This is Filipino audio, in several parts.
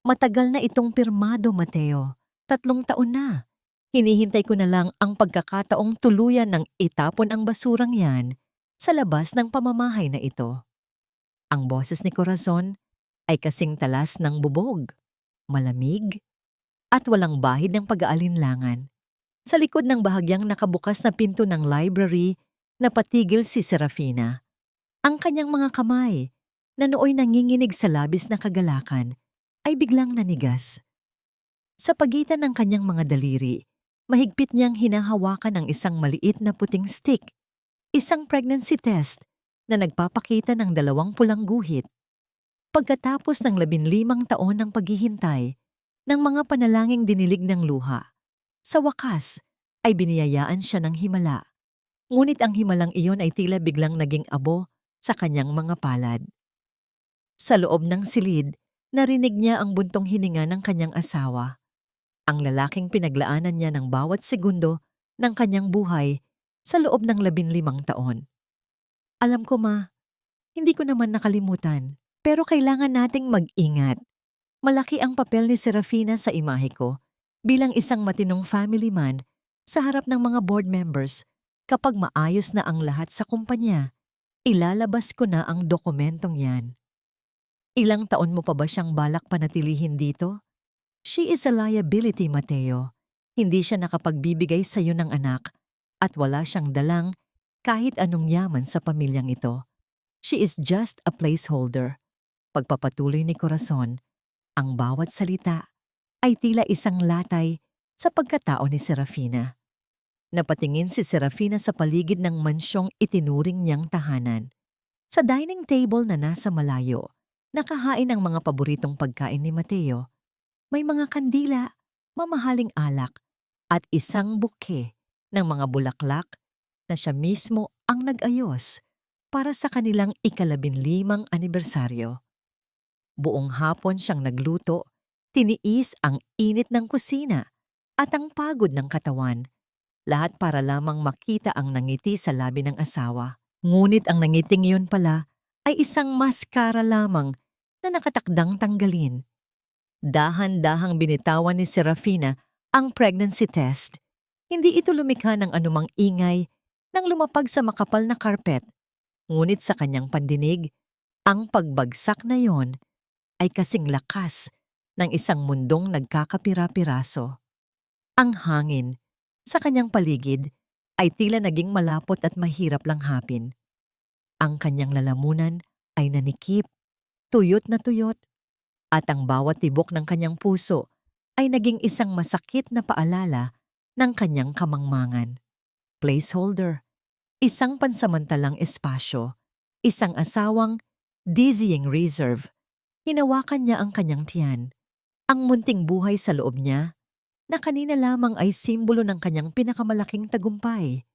Matagal na itong pirmado, Mateo. 3 taon na. Hinihintay ko na lang ang pagkakataong tuluyan ng itapon ang basurang yan sa labas ng pamamahay na ito. Ang boses ni Corazon ay kasing talas ng bubog, malamig, at walang bahid ng pag-aalinlangan. Sa likod ng bahagyang nakabukas na pinto ng library, napatigil si Serafina. Ang kanyang mga kamay, na nooy nanginginig sa labis na kagalakan, ay biglang nanigas. Sa pagitan ng kanyang mga daliri, mahigpit niyang hinahawakan ang isang maliit na puting stick, isang pregnancy test na nagpapakita ng 2 pulang guhit. Pagkatapos ng 15 taon ng paghihintay, ng mga panalangin dinilig ng luha, sa wakas ay biniyayaan siya ng himala. Ngunit ang himalang iyon ay tila biglang naging abo sa kanyang mga palad. Sa loob ng silid, narinig niya ang buntong hininga ng kanyang asawa. Ang lalaking pinaglaanan niya ng bawat segundo ng kanyang buhay sa loob ng 15 taon. Alam ko, Ma, hindi ko naman nakalimutan, pero kailangan nating mag-ingat. Malaki ang papel ni Serafina sa imahe ko bilang isang matinong family man sa harap ng mga board members. Kapag maayos na ang lahat sa kumpanya, ilalabas ko na ang dokumentong yan. Ilang taon mo pa ba siyang balak panatilihin dito? She is a liability, Mateo. Hindi siya nakapagbibigay sa iyo ng anak at wala siyang dalang kahit anong yaman sa pamilyang ito. She is just a placeholder. Pagpapatuloy ni Corazon, ang bawat salita ay tila isang latay sa pagkatao ni Serafina. Napatingin si Serafina sa paligid ng mansyong itinuring niyang tahanan. Sa dining table na nasa malayo, nakahain ang mga paboritong pagkain ni Mateo. May mga kandila, mamahaling alak, at isang buke ng mga bulaklak na siya mismo ang nag-ayos para sa kanilang ika-15 anibersaryo. Buong hapon siyang nagluto, tiniis ang init ng kusina at ang pagod ng katawan. Lahat para lamang makita ang nangiti sa labi ng asawa. Ngunit ang nangiting iyon pala ay isang maskara lamang na nakatakdang tanggalin. Dahan-dahang binitawan ni Serafina ang pregnancy test. Hindi ito lumikha ng anumang ingay nang lumapag sa makapal na karpet. Ngunit sa kanyang pandinig, ang pagbagsak na yon ay kasing lakas ng isang mundong nagkakapira-piraso. Ang hangin sa kanyang paligid ay tila naging malapot at mahirap langhapin. Ang kanyang lalamunan ay nanikip, tuyot na tuyot, at ang bawat tibok ng kanyang puso ay naging isang masakit na paalala ng kanyang kamangmangan. Placeholder, isang pansamantalang espasyo, isang asawang dizzying reserve. Hinawakan niya ang kanyang tiyan. Ang munting buhay sa loob niya, na kanina lamang ay simbolo ng kanyang pinakamalaking tagumpay,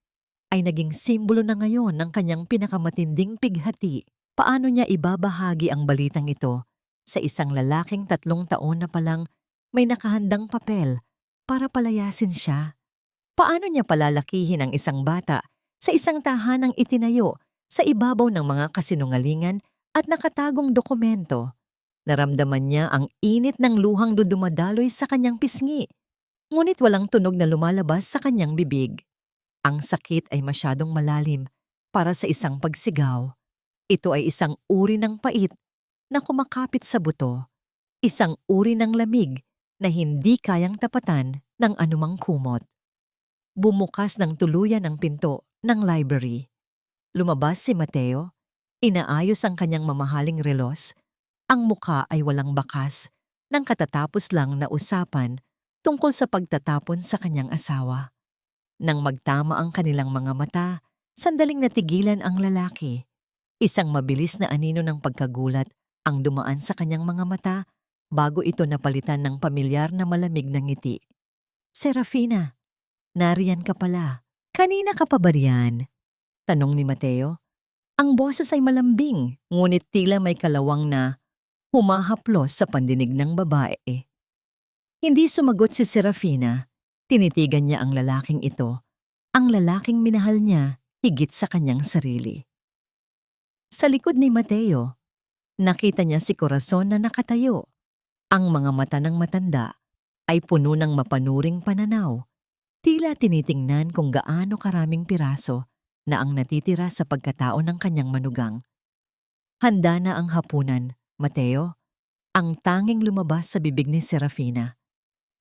ay naging simbolo na ngayon ng kanyang pinakamatinding pighati. Paano niya ibabahagi ang balitang ito sa isang lalaking 3 taon na palang may nakahandang papel para palayasin siya? Paano niya palalakihin ang isang bata sa isang tahanang itinayo sa ibabaw ng mga kasinungalingan at nakatagong dokumento? Naramdaman niya ang init ng luhang dumadaloy sa kanyang pisngi. Ngunit walang tunog na lumalabas sa kanyang bibig. Ang sakit ay masyadong malalim para sa isang pagsigaw. Ito ay isang uri ng pait na kumakapit sa buto, isang uri ng lamig na hindi kayang tapatan ng anumang kumot. Bumukas ng tuluyan ang pinto ng library. Lumabas si Mateo, inaayos ang kanyang mamahaling relos. Ang muka ay walang bakas ng katatapos lang na usapan tungkol sa pagtatapon sa kanyang asawa. Nang magtama ang kanilang mga mata, sandaling natigilan ang lalaki. Isang mabilis na anino ng pagkagulat ang dumaan sa kanyang mga mata bago ito napalitan ng pamilyar na malamig na ngiti. Serafina, nariyan ka pala. Kanina ka pa ba riyan? Tanong ni Mateo. Ang boses ay malambing, ngunit tila may kalawang na humahaplos sa pandinig ng babae. Hindi sumagot si Serafina. Tinitigan niya ang lalaking ito, ang lalaking minahal niya higit sa kanyang sarili. Sa likod ni Mateo, nakita niya si Corazon na nakatayo. Ang mga mata ng matanda ay puno ng mapanuring pananaw. Tila tinitingnan kung gaano karaming piraso na ang natitira sa pagkatao ng kanyang manugang. Handa na ang hapunan, Mateo. Ang tanging lumabas sa bibig ni Serafina.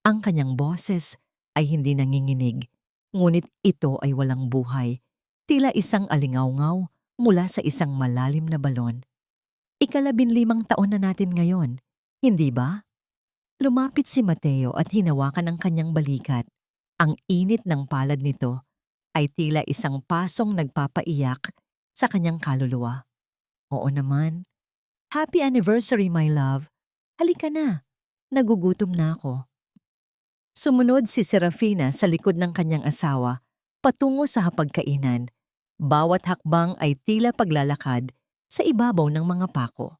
Ang kanyang boses ay hindi nanginginig, ngunit ito ay walang buhay. Tila isang alingawngaw mula sa isang malalim na balon. 15 taon na natin ngayon, hindi ba? Lumapit si Mateo at hinawakan ang kanyang balikat. Ang init ng palad nito ay tila isang pasong nagpapaiyak sa kanyang kaluluwa. Oo naman. Happy anniversary, my love. Halika na. Nagugutom na ako. Sumunod si Serafina sa likod ng kanyang asawa patungo sa hapagkainan. Bawat hakbang ay tila paglalakad sa ibabaw ng mga pako.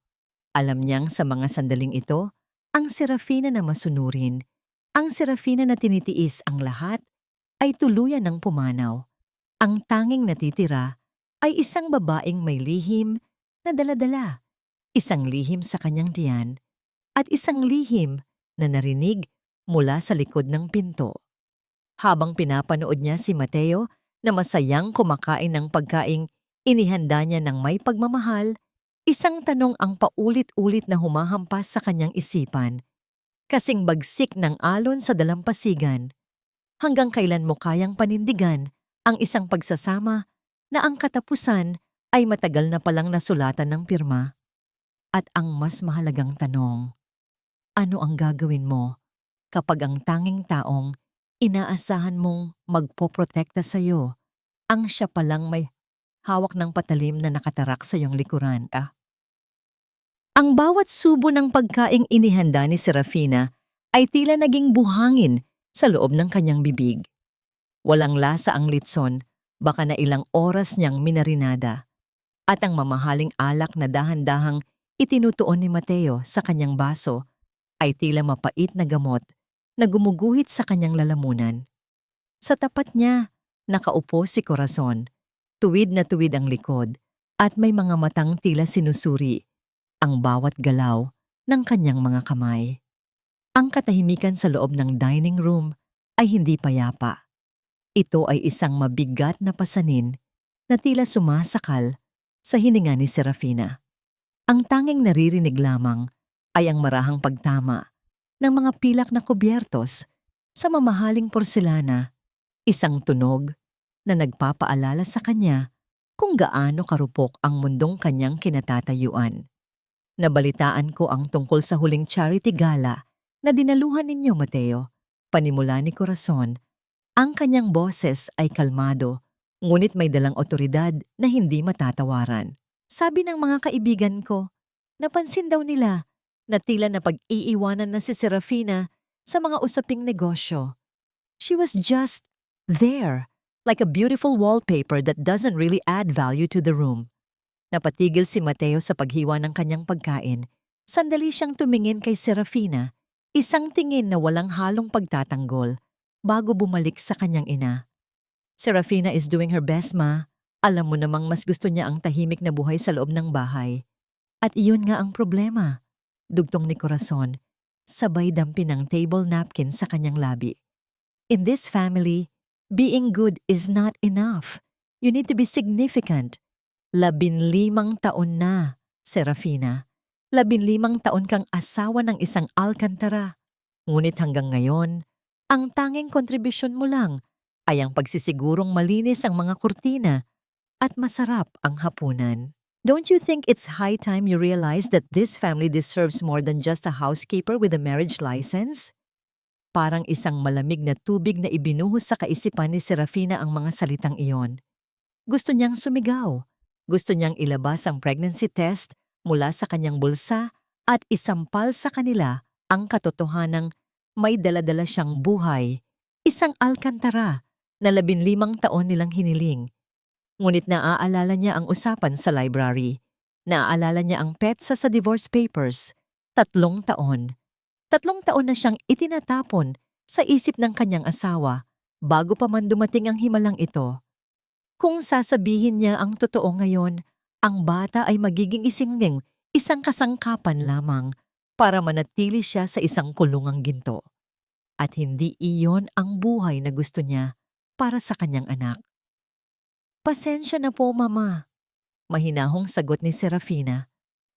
Alam niyang sa mga sandaling ito, ang Serafina na masunurin, ang Serafina na tinitiis ang lahat, ay tuluyan ng pumanaw. Ang tanging natitira ay isang babaeng may lihim na daladala, isang lihim sa kanyang tiyan, at isang lihim na narinig mula sa likod ng pinto. Habang pinapanood niya si Mateo na masayang kumakain ng pagkaing inihanda niya ng may pagmamahal, isang tanong ang paulit-ulit na humahampas sa kanyang isipan. Kasing bagsik ng alon sa dalampasigan. Hanggang kailan mo kayang panindigan ang isang pagsasama na ang katapusan ay matagal na palang nasulatan ng pirma? At ang mas mahalagang tanong, ano ang gagawin mo kapag ang tanging taong inaasahan mong magpoprotekta sa iyo ang siya palang may hawak ng patalim na nakatarak sa iyong likuran? Ang bawat subo ng pagkaing inihanda ni Serafina ay tila naging buhangin sa loob ng kanyang bibig. Walang lasa ang litson, baka na ilang oras niyang minarinada. At ang mamahaling alak na dahan-dahang itinutuon ni Mateo sa kanyang baso ay tila mapait na gamot na gumuguhit sa kanyang lalamunan. Sa tapat niya, nakaupo si Corazon, tuwid na tuwid ang likod at may mga matang tila sinusuri ang bawat galaw ng kanyang mga kamay. Ang katahimikan sa loob ng dining room ay hindi payapa. Ito ay isang mabigat na pasanin na tila sumasakal sa hininga ni Serafina. Ang tanging naririnig lamang ay ang marahang pagtama ng mga pilak na kubyertos sa mamahaling porselana, isang tunog na nagpapaalala sa kanya kung gaano karupok ang mundong kanyang kinatatayuan. Nabalitaan ko ang tungkol sa huling charity gala na dinaluhan ninyo, Mateo. Panimula ni Corazon. Ang kanyang boses ay kalmado, ngunit may dalang otoridad na hindi matatawaran. Sabi ng mga kaibigan ko, napansin daw nila na tila napag-iiwanan na si Serafina sa mga usaping negosyo. She was just there, like a beautiful wallpaper that doesn't really add value to the room. Napatigil si Mateo sa paghiwa ng kanyang pagkain. Sandali siyang tumingin kay Serafina, isang tingin na walang halong pagtatanggol, bago bumalik sa kanyang ina. Serafina is doing her best, ma. Alam mo namang mas gusto niya ang tahimik na buhay sa loob ng bahay. At iyon nga ang problema, dugtong ni Corazon, sabay dampi ng table napkin sa kanyang labi. In this family, being good is not enough. You need to be significant. 15 taon na, Serafina. 15 taon kang asawa ng isang Alcantara. Ngunit hanggang ngayon, ang tanging kontribusyon mo lang ay ang pagsisigurong malinis ang mga kurtina at masarap ang hapunan. Don't you think it's high time you realize that this family deserves more than just a housekeeper with a marriage license? Parang isang malamig na tubig na ibinuhos sa kaisipan ni Serafina ang mga salitang iyon. Gusto niyang sumigaw. Gusto niyang ilabas ang pregnancy test mula sa kanyang bulsa at isampal sa kanila ang katotohanang may daladala siyang buhay, isang Alcantara na 15 taon nilang hiniling. Ngunit naaalala niya ang usapan sa library. Naaalala niya ang petsa sa divorce papers. 3 taon. 3 taon na siyang itinatapon sa isip ng kanyang asawa bago pa man dumating ang himalang ito. Kung sasabihin niya ang totoo ngayon, ang bata ay magiging isang kasangkapan lamang, para manatili siya sa isang kulungang ginto. At hindi iyon ang buhay na gusto niya para sa kanyang anak. Pasensya na po, Mama. Mahinahong sagot ni Serafina.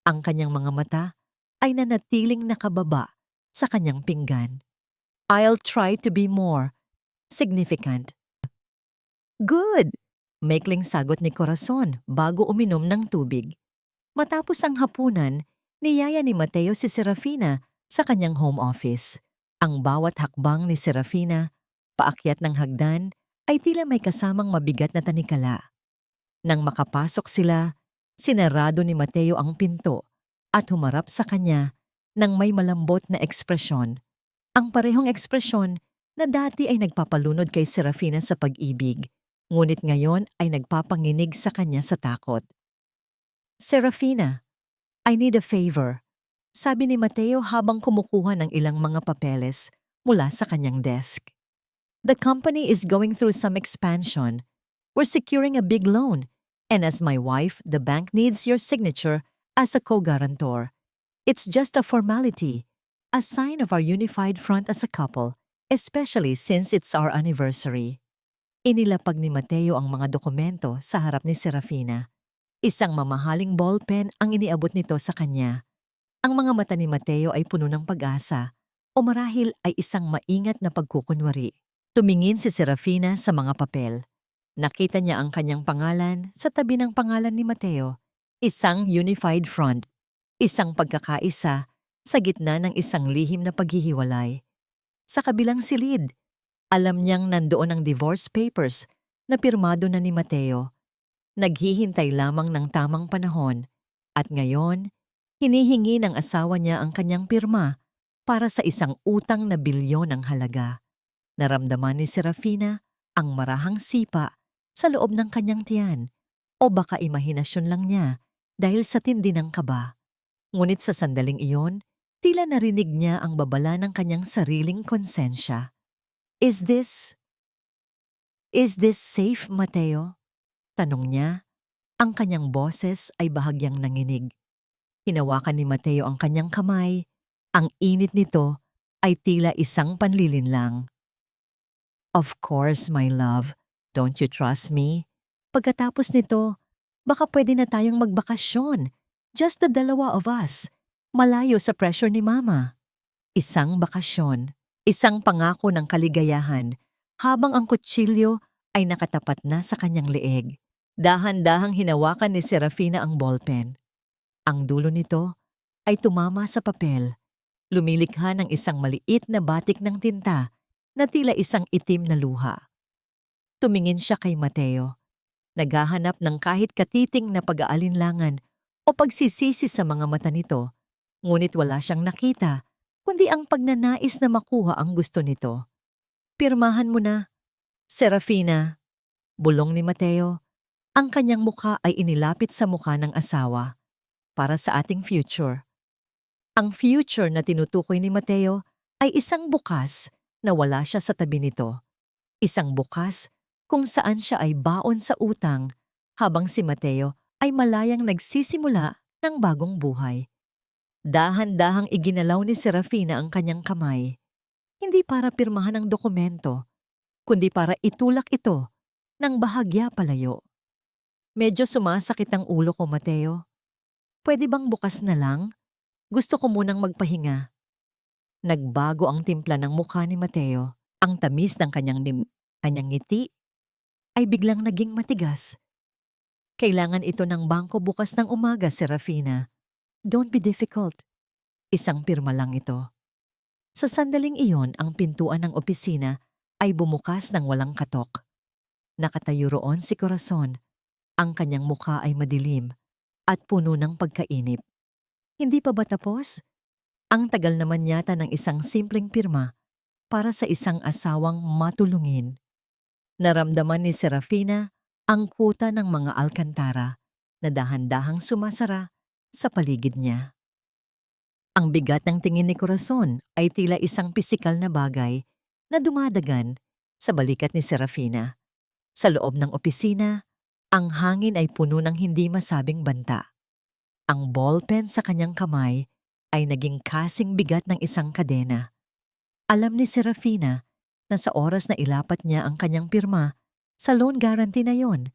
Ang kanyang mga mata ay nanatiling nakababa sa kanyang pinggan. I'll try to be more significant. Good! Maikling sagot ni Corazon bago uminom ng tubig. Matapos ang hapunan, niyaya ni Mateo si Serafina sa kanyang home office. Ang bawat hakbang ni Serafina, paakyat ng hagdan, ay tila may kasamang mabigat na tanikala. Nang makapasok sila, sinarado ni Mateo ang pinto at humarap sa kanya nang may malambot na ekspresyon. Ang parehong ekspresyon na dati ay nagpapalunod kay Serafina sa pag-ibig, ngunit ngayon ay nagpapanginig sa kanya sa takot. Serafina, I need a favor, sabi ni Mateo habang kumukuha ng ilang mga papeles mula sa kanyang desk. The company is going through some expansion. We're securing a big loan, and as my wife, the bank needs your signature as a co-guarantor. It's just a formality, a sign of our unified front as a couple, especially since it's our anniversary. Inilapag ni Mateo ang mga dokumento sa harap ni Serafina. Isang mamahaling ballpen ang iniabot nito sa kanya. Ang mga mata ni Mateo ay puno ng pag-asa, o marahil ay isang maingat na pagkukunwari. Tumingin si Serafina sa mga papel. Nakita niya ang kanyang pangalan sa tabi ng pangalan ni Mateo. Isang unified front, isang pagkakaisa sa gitna ng isang lihim na paghihiwalay. Sa kabilang silid, alam niyang nandoon ang divorce papers na pirmado na ni Mateo. Naghihintay lamang ng tamang panahon at ngayon, hinihingi ng asawa niya ang kanyang pirma para sa isang utang na bilyon ng halaga. Naramdaman ni Serafina ang marahang sipa sa loob ng kanyang tiyan o baka imahinasyon lang niya dahil sa tindi ng kaba. Ngunit sa sandaling iyon, tila narinig niya ang babala ng kanyang sariling konsensya. Is this safe, Mateo? Tanong niya. Ang kanyang boses ay bahagyang nanginig. Hinawakan ni Mateo ang kanyang kamay. Ang init nito ay tila isang panlilinlang. Of course, my love. Don't you trust me? Pagkatapos nito, baka pwede na tayong magbakasyon. Just the dalawa of us. Malayo sa pressure ni Mama. Isang bakasyon. Isang pangako ng kaligayahan habang ang kutsilyo ay nakatapat na sa kanyang leeg. Dahan-dahang hinawakan ni Serafina ang ballpen. Ang dulo nito ay tumama sa papel. Lumilikha ng isang maliit na batik ng tinta na tila isang itim na luha. Tumingin siya kay Mateo. Naghahanap ng kahit katiting na pag-aalinlangan o pagsisisi sa mga mata nito. Ngunit wala siyang nakita, kundi ang pagnanais na makuha ang gusto nito. Pirmahan mo na, Serafina. Bulong ni Mateo. Ang kanyang mukha ay inilapit sa mukha ng asawa para sa ating future. Ang future na tinutukoy ni Mateo ay isang bukas na wala siya sa tabi nito. Isang bukas kung saan siya ay baon sa utang habang si Mateo ay malayang nagsisimula ng bagong buhay. Dahan-dahang iginalaw ni Serafina ang kanyang kamay, hindi para pirmahan ang dokumento, kundi para itulak ito ng bahagya palayo. Medyo sumasakit ang ulo ko, Mateo. Pwede bang bukas na lang? Gusto ko munang magpahinga. Nagbago ang timpla ng mukha ni Mateo. Ang tamis ng kanyang ngiti ay biglang naging matigas. Kailangan ito ng bangko bukas ng umaga, Serafina. Don't be difficult. Isang pirma lang ito. Sa sandaling iyon, ang pintuan ng opisina ay bumukas ng walang katok. Nakatayo roon si Corazon. Ang kanyang mukha ay madilim at puno ng pagkainip. Hindi pa ba tapos? Ang tagal naman yata ng isang simpleng pirma para sa isang asawang matulungin. Naramdaman ni Serafina ang kuta ng mga alkantara na dahan-dahang sumasara sa paligid niya. Ang bigat ng tingin ni Corazon ay tila isang pisikal na bagay na dumadagan sa balikat ni Serafina. Sa loob ng opisina, ang hangin ay puno ng hindi masabing banta. Ang ballpen sa kanyang kamay ay naging kasing bigat ng isang kadena. Alam ni Serafina na sa oras na ilapat niya ang kanyang pirma sa loan guarantee na yon,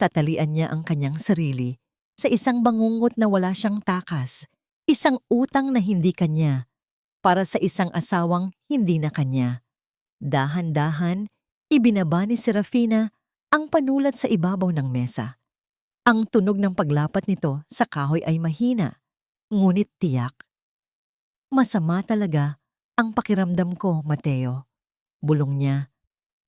tatalian niya ang kanyang sarili sa isang bangungot na wala siyang takas, isang utang na hindi kanya, para sa isang asawang hindi na kanya. Dahan-dahan, ibinaba ni Serafina ang panulat sa ibabaw ng mesa. Ang tunog ng paglapat nito sa kahoy ay mahina, ngunit tiyak. Masama talaga ang pakiramdam ko, Mateo. Bulong niya.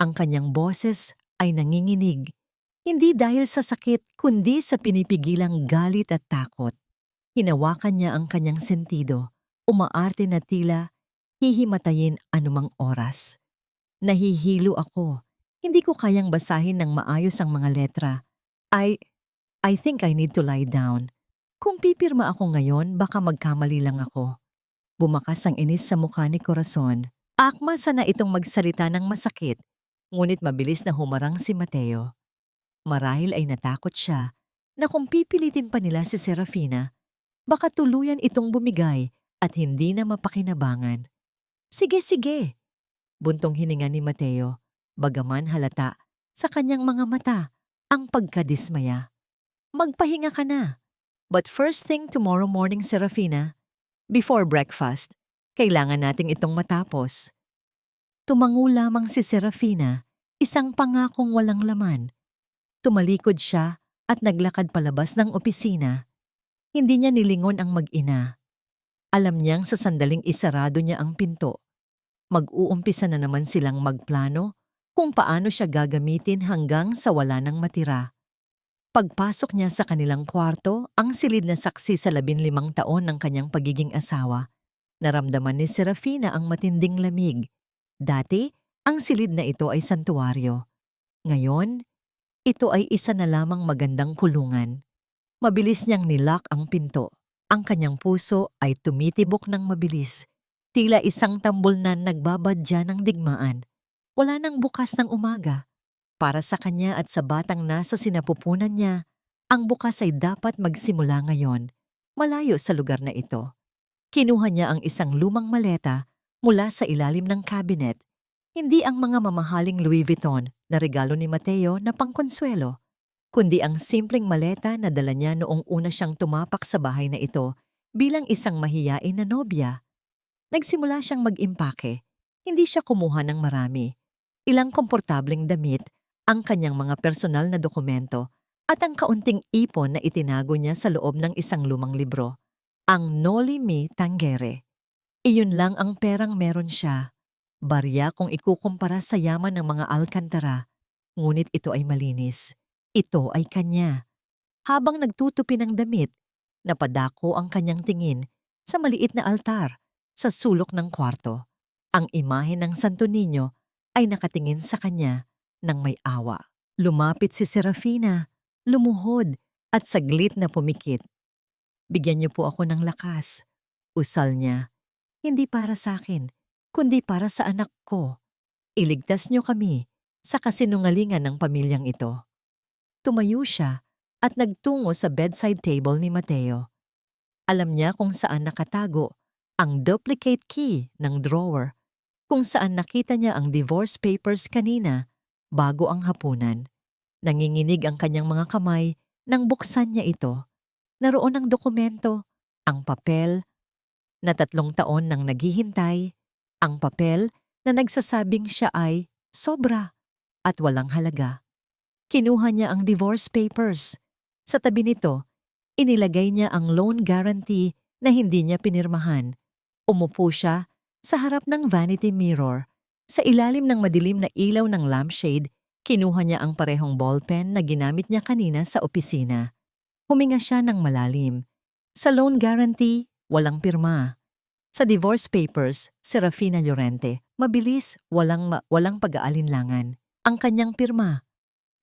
Ang kanyang boses ay nanginginig, hindi dahil sa sakit kundi sa pinipigilang galit at takot. Hinawakan niya ang kanyang sentido, umaarte na tila hihimatayin anumang oras. Nahihilo ako. Hindi ko kayang basahin ng maayos ang mga letra. I think I need to lie down. Kung pipirma ako ngayon, baka magkamali lang ako. Bumakas ang inis sa mukha ni Corazon. Akma sana itong magsalita ng masakit, ngunit mabilis na humarang si Mateo. Marahil ay natakot siya na kung pipilitin pa nila si Serafina, baka tuluyan itong bumigay at hindi na mapakinabangan. Sige, sige, buntong hininga ni Mateo, bagaman halata sa kanyang mga mata ang pagkadismaya. Magpahinga ka na. But first thing tomorrow morning, Serafina, before breakfast, kailangan nating itong matapos. Tumango lamang si Serafina, isang pangakong walang laman. Tumalikod siya at naglakad palabas ng opisina. Hindi niya nilingon ang mag-ina. Alam niyang sa sandaling isarado niya ang pinto. Mag-uumpisa na naman silang magplano kung paano siya gagamitin hanggang sa wala nang matira. Pagpasok niya sa kanilang kwarto, ang silid na saksi sa 15 taon ng kanyang pagiging asawa, naramdaman ni Serafina ang matinding lamig. Dati, ang silid na ito ay santuwaryo. Ngayon, ito ay isa na lamang magandang kulungan. Mabilis niyang nilock ang pinto. Ang kanyang puso ay tumitibok ng mabilis. Tila isang tambol na nagbabadya ng digmaan. Wala nang bukas ng umaga. Para sa kanya at sa batang nasa sinapupunan niya, ang bukas ay dapat magsimula ngayon, malayo sa lugar na ito. Kinuha niya ang isang lumang maleta mula sa ilalim ng cabinet, hindi ang mga mamahaling Louis Vuitton na regalo ni Mateo na pangkonsuelo, kundi ang simpleng maleta na dala niya noong una siyang tumapak sa bahay na ito bilang isang mahiyain na nobya. Nagsimula siyang mag-impake, hindi siya kumuha ng marami. Ilang komportableng damit, ang kanyang mga personal na dokumento at ang kaunting ipon na itinago niya sa loob ng isang lumang libro, ang Noli Me Tangere. Iyon lang ang perang meron siya. Barya kung ikukumpara sa yaman ng mga Alcantara, ngunit ito ay malinis. Ito ay kanya. Habang nagtutupi ng damit, napadako ang kanyang tingin sa maliit na altar sa sulok ng kwarto. Ang imahe ng Santo Niño ay nakatingin sa kanya nang may awa. Lumapit si Serafina, lumuhod at saglit na pumikit. Bigyan niyo po ako ng lakas, usal niya. Hindi para sa akin, kundi para sa anak ko. Iligtas niyo kami sa kasinungalingan ng pamilyang ito. Tumayo siya at nagtungo sa bedside table ni Mateo. Alam niya kung saan nakatago ang duplicate key ng drawer, kung saan nakita niya ang divorce papers kanina bago ang hapunan. Nanginginig ang kanyang mga kamay nang buksan niya ito. Naroon ang dokumento, ang papel na 3 taon nang naghihintay, ang papel na nagsasabing siya ay sobra at walang halaga. Kinuha niya ang divorce papers. Sa tabi nito, inilagay niya ang loan guarantee na hindi niya pinirmahan. Umupo siya sa harap ng vanity mirror. Sa ilalim ng madilim na ilaw ng lampshade, kinuha niya ang parehong ballpen na ginamit niya kanina sa opisina. Huminga siya ng malalim. Sa loan guarantee, walang pirma. Sa divorce papers, Serafina Llorente, mabilis, walang pag-aalinlangan. Ang kanyang pirma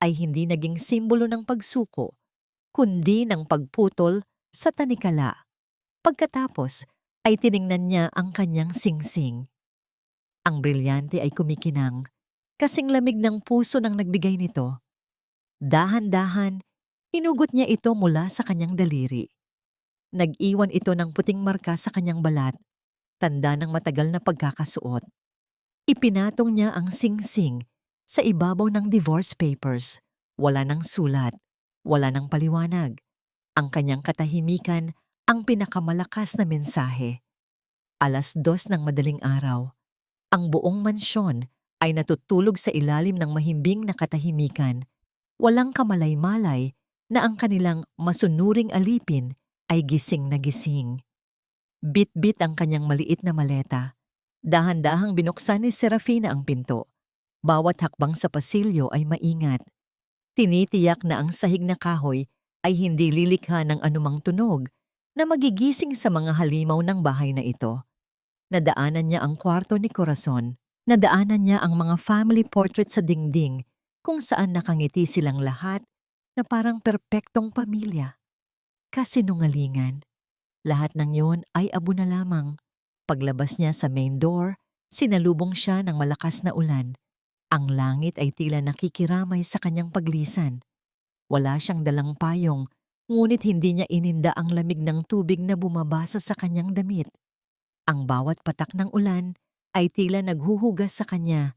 ay hindi naging simbolo ng pagsuko, kundi ng pagputol sa tanikala. Pagkatapos ay tiningnan niya ang kanyang singsing. Ang brilyante ay kumikinang, kasing lamig ng puso ng nagbigay nito. Dahan-dahan, hinugot niya ito mula sa kanyang daliri. Nag-iwan ito ng puting marka sa kanyang balat, tanda ng matagal na pagkakasuot. Ipinatong niya ang singsing sa ibabaw ng divorce papers. Wala ng sulat, wala ng paliwanag. Ang kanyang katahimikan ang pinakamalakas na mensahe. 2:00 ng madaling araw. Ang buong mansyon ay natutulog sa ilalim ng mahimbing na katahimikan. Walang kamalay-malay na ang kanilang masunuring alipin ay gising na gising. Bit-bit ang kanyang maliit na maleta. Dahan-dahang binuksan ni Serafina ang pinto. Bawat hakbang sa pasilyo ay maingat. Tinitiyak na ang sahig na kahoy ay hindi lilikha ng anumang tunog na magigising sa mga halimaw ng bahay na ito. Nadaanan niya ang kwarto ni Corazon. Nadaanan niya ang mga family portrait sa dingding kung saan nakangiti silang lahat na parang perpektong pamilya. Kasinungalingan. Lahat ng yon ay abo na lamang. Paglabas niya sa main door, sinalubong siya ng malakas na ulan. Ang langit ay tila nakikiramay sa kanyang paglisan. Wala siyang dalang payong, ngunit hindi niya ininda ang lamig ng tubig na bumabasa sa kanyang damit. Ang bawat patak ng ulan ay tila naghuhugas sa kanya.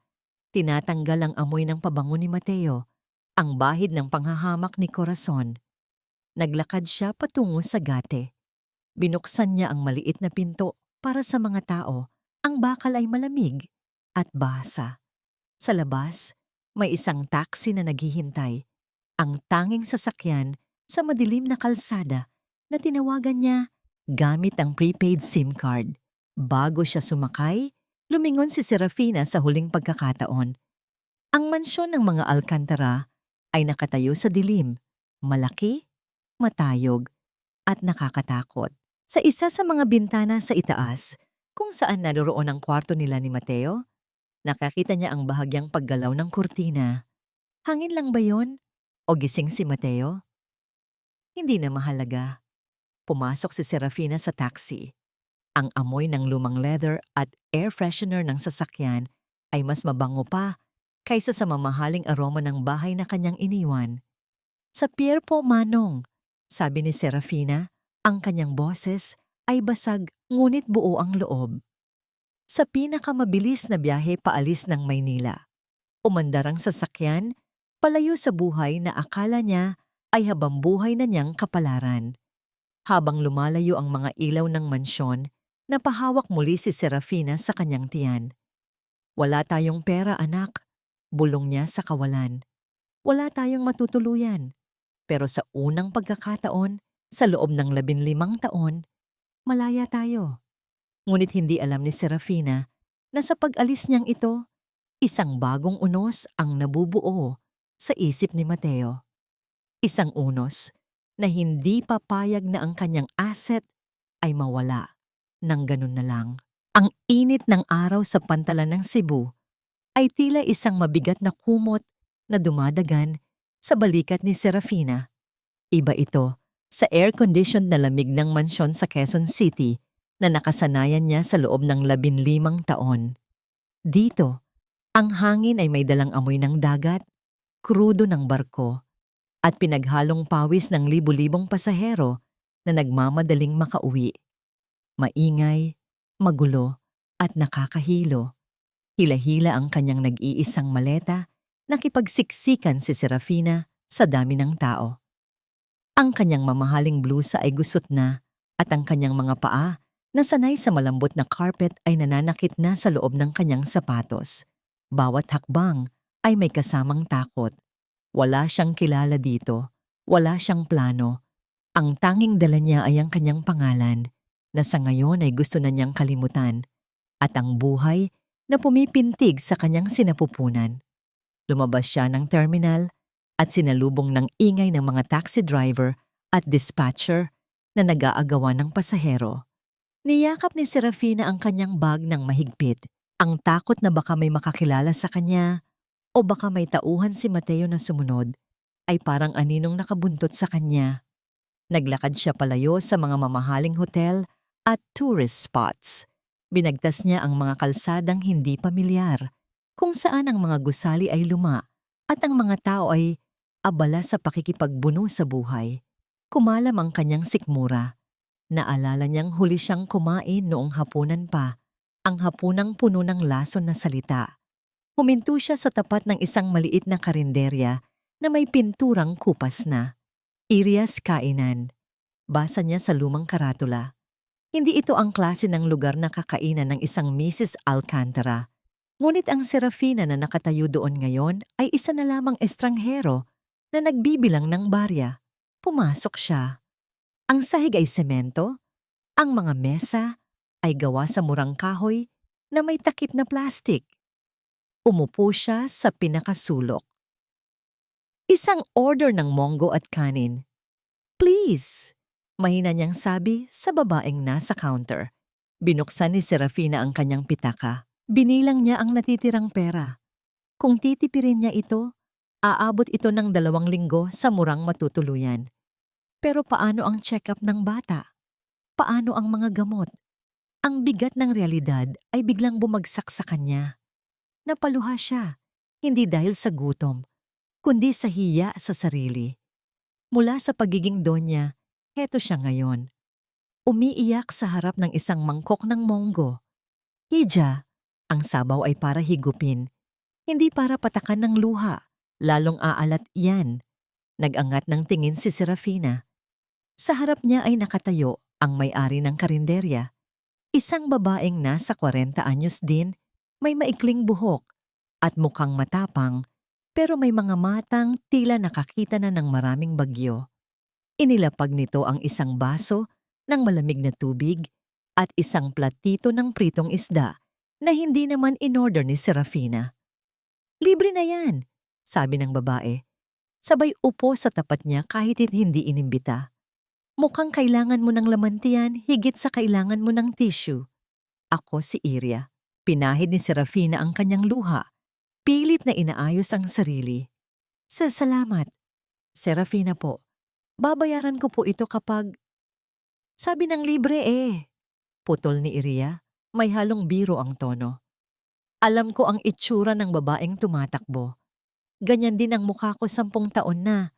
Tinatanggal ang amoy ng pabango ni Mateo, ang bahid ng panghahamak ni Corazon. Naglakad siya patungo sa gate. Binuksan niya ang maliit na pinto para sa mga tao. Ang bakal ay malamig at basa. Sa labas, may isang taxi na naghihintay. Ang tanging sasakyan sa madilim na kalsada na tinawagan niya gamit ang prepaid SIM card. Bago siya sumakay, lumingon si Serafina sa huling pagkakataon. Ang mansyon ng mga Alcantara ay nakatayo sa dilim, malaki, matayog, at nakakatakot. Sa isa sa mga bintana sa itaas, kung saan naroroon ang kwarto nila ni Mateo, nakakita niya ang bahagyang paggalaw ng kurtina. Hangin lang ba yon? O gising si Mateo? Hindi na mahalaga. Pumasok si Serafina sa taxi. Ang amoy ng lumang leather at air freshener ng sasakyan ay mas mabango pa kaysa sa mamahaling aroma ng bahay na kanyang iniwan. Sa pier po, Manong, sabi ni Serafina, ang kanyang boses ay basag ngunit buo ang loob. Sa pinakamabilis na biyahe paalis ng Maynila, umandar ang sasakyan palayo sa buhay na akala niya ay habambuhay na niyang kapalaran. Habang lumalayo ang mga ilaw ng mansyon, napahawak muli si Serafina sa kanyang tiyan. Wala tayong pera, anak, bulong niya sa kawalan. Wala tayong matutuluyan. Pero sa unang pagkakataon, sa loob ng 15 taon, malaya tayo. Ngunit hindi alam ni Serafina na sa pag-alis niyang ito, isang bagong unos ang nabubuo sa isip ni Mateo. Isang unos na hindi papayag na ang kanyang asset ay mawala ng ganun na lang. Ang init ng araw sa pantalan ng Cebu ay tila isang mabigat na kumot na dumadagan sa balikat ni Serafina. Iba ito sa air-conditioned na lamig ng mansyon sa Quezon City na nakasanayan niya sa loob ng 15 taon. Dito, ang hangin ay may dalang amoy ng dagat, krudo ng barko, at pinaghalong pawis ng libu-libong pasahero na nagmamadaling makauwi. Maingay, magulo, at nakakahilo. Hila-hila ang kanyang nag-iisang maleta, nakipagsiksikan si Serafina sa dami ng tao. Ang kanyang mamahaling blusa ay gusot na at ang kanyang mga paa na sanay sa malambot na carpet ay nananakit na sa loob ng kanyang sapatos. Bawat hakbang ay may kasamang takot. Wala siyang kilala dito. Wala siyang plano. Ang tanging dala niya ay ang kanyang pangalan na sa ngayon ay gusto na niyang kalimutan at ang buhay na pumipintig sa kanyang sinapupunan. Lumabas siya ng terminal at sinalubong ng ingay ng mga taxi driver at dispatcher na nag-aagawan ng pasahero. Niyakap ni Serafina ang kanyang bag ng mahigpit. Ang takot na baka may makakilala sa kanya o baka may tauhan si Mateo na sumunod ay parang aninong nakabuntot sa kanya. Naglakad siya palayo sa mga mamahaling hotel at tourist spots. Binagtas niya ang mga kalsadang hindi pamilyar, kung saan ang mga gusali ay luma at ang mga tao ay abala sa pakikipagbuno sa buhay. Kumalam ang kanyang sikmura. Naalala niyang huli siyang kumain noong hapunan pa, ang hapunang puno ng lason na salita. Huminto siya sa tapat ng isang maliit na karinderya na may pinturang kupas na. Irias Kainan. Basa niya sa lumang karatula. Hindi ito ang klase ng lugar na kakainan ng isang Mrs. Alcantara. Ngunit ang Serafina na nakatayo doon ngayon ay isa na lamang estranghero na nagbibilang ng barya. Pumasok siya. Ang sahig ay semento, ang mga mesa ay gawa sa murang kahoy na may takip na plastik. Umupo siya sa pinakasulok. Isang order ng monggo at kanin. Please! Mahina niyang sabi sa babaeng nasa counter. Binuksan ni Serafina ang kanyang pitaka. Binilang niya ang natitirang pera. Kung titipirin niya ito, aabot ito ng 2 linggo sa murang matutuluyan. Pero paano ang check-up ng bata? Paano ang mga gamot? Ang bigat ng realidad ay biglang bumagsak sa kanya. Napaluha siya, hindi dahil sa gutom, kundi sa hiya sa sarili. Mula sa pagiging donya, heto siya ngayon. Umiiyak sa harap ng isang mangkok ng monggo. Hija, ang sabaw ay para higupin, hindi para patakan ng luha, lalong aalat iyan. Nag-angat ng tingin si Serafina. Sa harap niya ay nakatayo ang may-ari ng karinderya. Isang babaeng nasa 40 anyos din, may maikling buhok at mukhang matapang, pero may mga matang tila nakakita na ng maraming bagyo. Inilapag nito ang isang baso ng malamig na tubig at isang platito ng pritong isda na hindi naman inorder ni Serafina. Libre na yan, sabi ng babae. Sabay upo sa tapat niya kahit hindi inimbita. Mukhang kailangan mo ng lamantian higit sa kailangan mo ng tissue. Ako si Iria. Pinahid ni Serafina ang kanyang luha. Pilit na inaayos ang sarili. Salamat. Serafina po, babayaran ko po ito kapag... Sabi ng libre eh. Putol ni Iria, may halong biro ang tono. Alam ko ang itsura ng babaeng tumatakbo. Ganyan din ang mukha ko 10 taon na.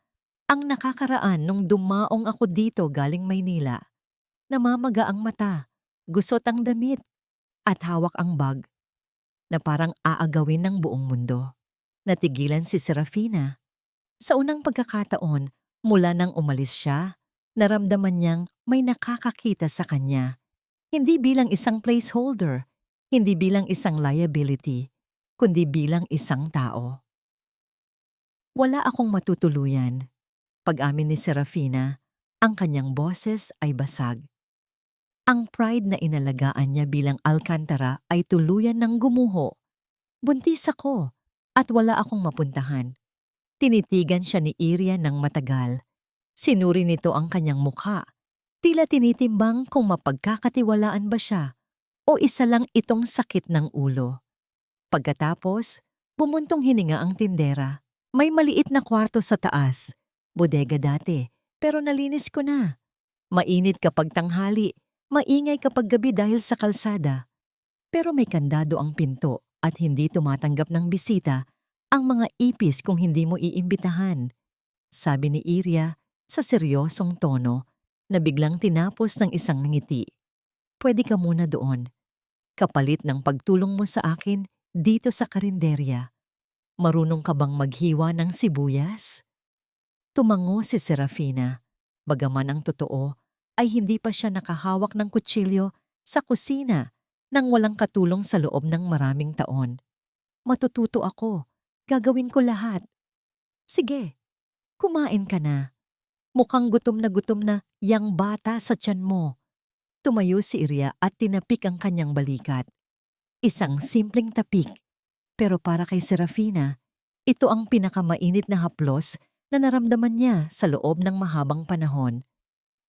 Ang nakakaraan nung dumaong ako dito galing Maynila. Namamaga ang mata, gusot ang damit, at hawak ang bag na parang aagawin ng buong mundo. Natigilan si Serafina. Sa unang pagkakataon, mula nang umalis siya, naramdaman niyang may nakakakita sa kanya. Hindi bilang isang placeholder, hindi bilang isang liability, kundi bilang isang tao. Wala akong matutuluyan. Pag-amin ni Serafina, ang kanyang boses ay basag. Ang pride na inalagaan niya bilang Alcantara ay tuluyan ng gumuho. Buntis ako at wala akong mapuntahan. Tinitigan siya ni Iria ng matagal. Sinuri nito ang kanyang mukha. Tila tinitimbang kung mapagkakatiwalaan ba siya o isa lang itong sakit ng ulo. Pagkatapos, bumuntong hininga ang tindera. May maliit na kwarto sa taas. Bodega dati, pero nalinis ko na. Mainit kapag tanghali, maingay kapag gabi dahil sa kalsada. Pero may kandado ang pinto at hindi tumatanggap ng bisita ang mga ipis kung hindi mo iimbitahan. Sabi ni Iria sa seryosong tono na biglang tinapos ng isang ngiti. Pwede ka muna doon. Kapalit ng pagtulong mo sa akin dito sa karinderya. Marunong ka bang maghiwa ng sibuyas? Tumango si Serafina. Bagaman ang totoo ay hindi pa siya nakahawak ng kutsilyo sa kusina nang walang katulong sa loob ng maraming taon. Matututo ako. Gagawin ko lahat. Sige, kumain ka na. Mukhang gutom na yang bata sa tiyan mo. Tumayo si Iria at tinapik ang kanyang balikat. Isang simpleng tapik. Pero para kay Serafina, ito ang pinakamainit na haplos na naramdaman niya sa loob ng mahabang panahon.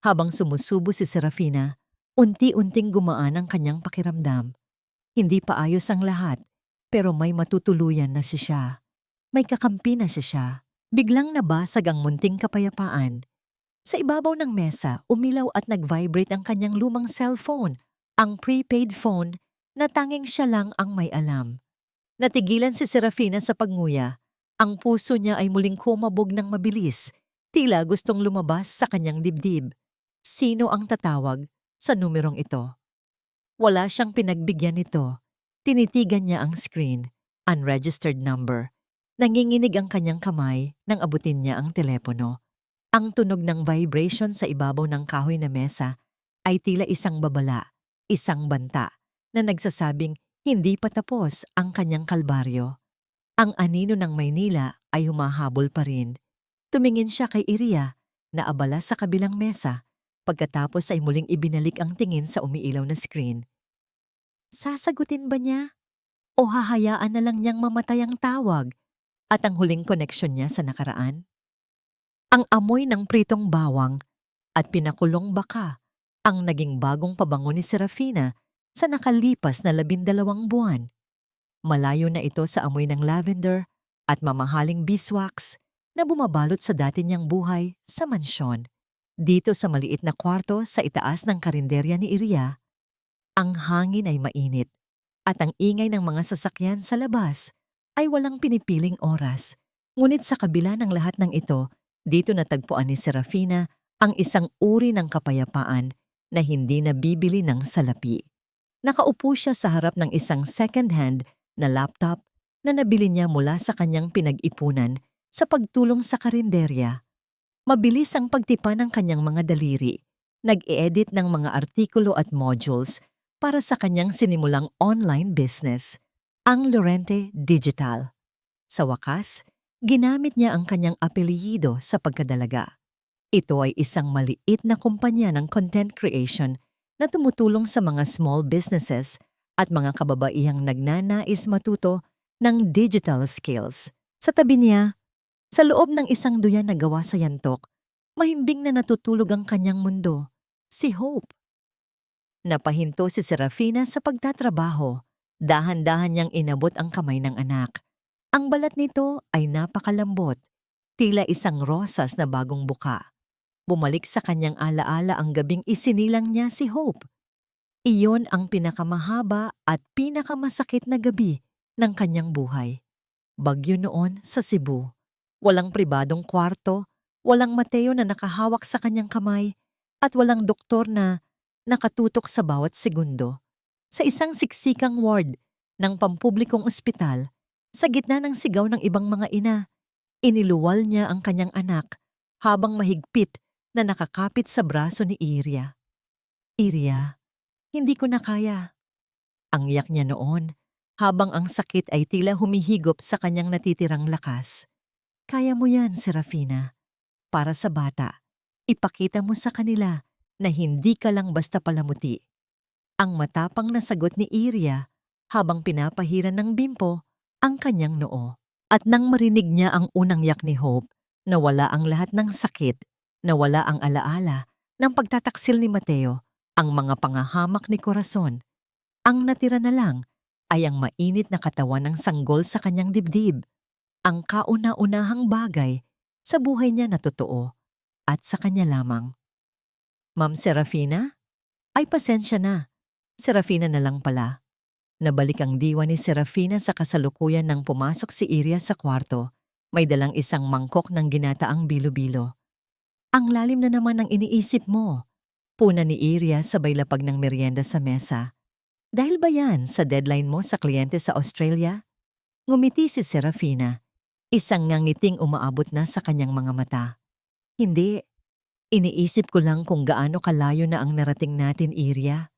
Habang sumusubo si Serafina, unti-unting gumaan ang kanyang pakiramdam. Hindi pa ayos ang lahat, pero may matutuluyan na siya. May kakampi na siya. Biglang nabasag ang munting kapayapaan. Sa ibabaw ng mesa, umilaw at nag-vibrate ang kanyang lumang cellphone, ang prepaid phone na tanging siya lang ang may alam. Natigilan si Serafina sa pagnguya. Ang puso niya ay muling kumabog ng mabilis, tila gustong lumabas sa kanyang dibdib. sino ang tatawag sa numerong ito. Wala siyang pinagbigyan nito. Tinitigan niya ang screen, unregistered number. Nanginginig ang kanyang kamay nang abutin niya ang telepono. Ang tunog ng vibration sa ibabaw ng kahoy na mesa ay tila isang babala, isang banta, na nagsasabing hindi pa tapos ang kanyang kalbaryo. Ang anino ng Maynila ay humahabol pa rin. Tumingin siya kay Iria na abala sa kabilang mesa, pagkatapos ay muling ibinalik ang tingin sa umiilaw na screen. Sasagutin ba niya? O hahayaan na lang niyang mamatay ang tawag at ang huling koneksyon niya sa nakaraan? Ang amoy ng pritong bawang at pinakulong baka ang naging bagong pabango ni Serafina sa nakalipas na 12 buwan. Malayo na ito sa amoy ng lavender at mamahaling beeswax na bumabalot sa dati niyang buhay sa mansyon. Dito sa maliit na kwarto sa itaas ng karinderya ni Iria, ang hangin ay mainit at ang ingay ng mga sasakyan sa labas ay walang pinipiling oras. Ngunit sa kabila ng lahat ng ito, dito natagpuan ni Serafina ang isang uri ng kapayapaan na hindi nabibili ng salapi. Nakaupo siya sa harap ng isang second-hand na laptop na nabili niya mula sa kanyang pinag-ipunan sa pagtulong sa karinderya. Mabilis ang pagtipa ng kanyang mga daliri. Nag-e-edit ng mga artikulo at modules para sa kanyang sinimulang online business, ang Lorente Digital. Sa wakas, ginamit niya ang kanyang apelyido sa pagkadalaga. Ito ay isang maliit na kumpanya ng content creation na tumutulong sa mga small businesses at mga kababaihang nagnanais matuto ng digital skills. Sa tabi niya, sa loob ng isang duyan na gawa sa yantok, mahimbing na natutulog ang kanyang mundo, si Hope. Napahinto si Serafina sa pagtatrabaho. Dahan-dahan niyang inabot ang kamay ng anak. Ang balat nito ay napakalambot, tila isang rosas na bagong buka. Bumalik sa kanyang alaala ang gabing isinilang niya si Hope. Iyon ang pinakamahaba at pinakamasakit na gabi ng kanyang buhay. Bagyo noon sa Cebu. Walang pribadong kwarto, walang Mateo na nakahawak sa kanyang kamay, at walang doktor na nakatutok sa bawat segundo. Sa isang siksikang ward ng pampublikong ospital, sa gitna ng sigaw ng ibang mga ina, iniluwal niya ang kanyang anak habang mahigpit na nakakapit sa braso ni Iria. Iria, hindi ko na kaya. Ang iyak niya noon habang ang sakit ay tila humihigop sa kanyang natitirang lakas. Kaya mo yan, Serafina. Para sa bata, ipakita mo sa kanila na hindi ka lang basta palamuti. Ang matapang na sagot ni Iria habang pinapahiran ng bimpo ang kanyang noo. At nang marinig niya ang unang yak ni Hope, nawala ang lahat ng sakit, nawala ang alaala ng pagtataksil ni Mateo, ang mga pangahamak ni Corazon. Ang natira na lang ay ang mainit na katawan ng sanggol sa kanyang dibdib, ang kauna-unahang bagay sa buhay niya na totoo at sa kanya lamang. Ma'am Serafina? Ay pasensya na. Serafina na lang pala. Nabalik ang diwa ni Serafina sa kasalukuyan nang pumasok si Iria sa kwarto. May dalang isang mangkok ng ginataang bilo-bilo. Ang lalim na naman ng iniisip mo. Puna ni Iria sabay lapag ng merienda sa mesa. Dahil ba yan sa deadline mo sa kliyente sa Australia? Ngumiti si Serafina. Isang ngangiting umaabot na sa kanyang mga mata. Hindi. Iniisip ko lang kung gaano kalayo na ang narating natin, Iria.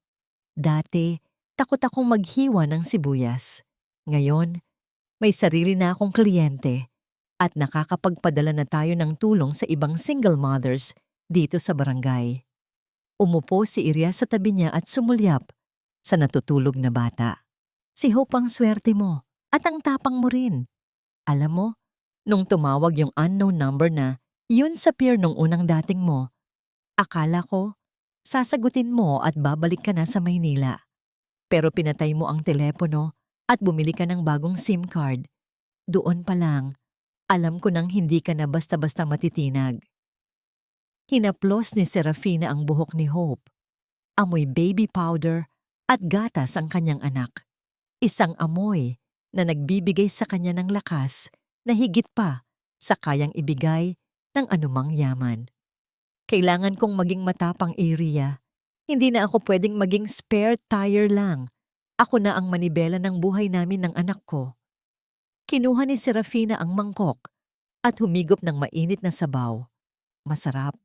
Dati, takot akong maghiwa ng sibuyas. Ngayon, may sarili na akong kliyente at nakakapagpadala na tayo ng tulong sa ibang single mothers dito sa barangay. Umupo si Iria sa tabi niya at sumulyap sa natutulog na bata. Si Hope ang swerte mo at ang tapang mo rin. Alam mo, nung tumawag yung unknown number na yun sa peer nung unang dating mo, akala ko sasagutin mo at babalik ka na sa Maynila. Pero pinatay mo ang telepono at bumili ka ng bagong SIM card. Doon pa lang, alam ko nang hindi ka na basta-basta matitinag. Hinaplos ni Serafina ang buhok ni Hope. Amoy baby powder at gatas ang kanyang anak. Isang amoy na nagbibigay sa kanya ng lakas na higit pa sa kayang ibigay ng anumang yaman. Kailangan kong maging matapang, Iria. Hindi na ako pwedeng maging spare tire lang. Ako na ang manibela ng buhay namin ng anak ko. Kinuha ni Serafina ang mangkok at humigop ng mainit na sabaw. Masarap,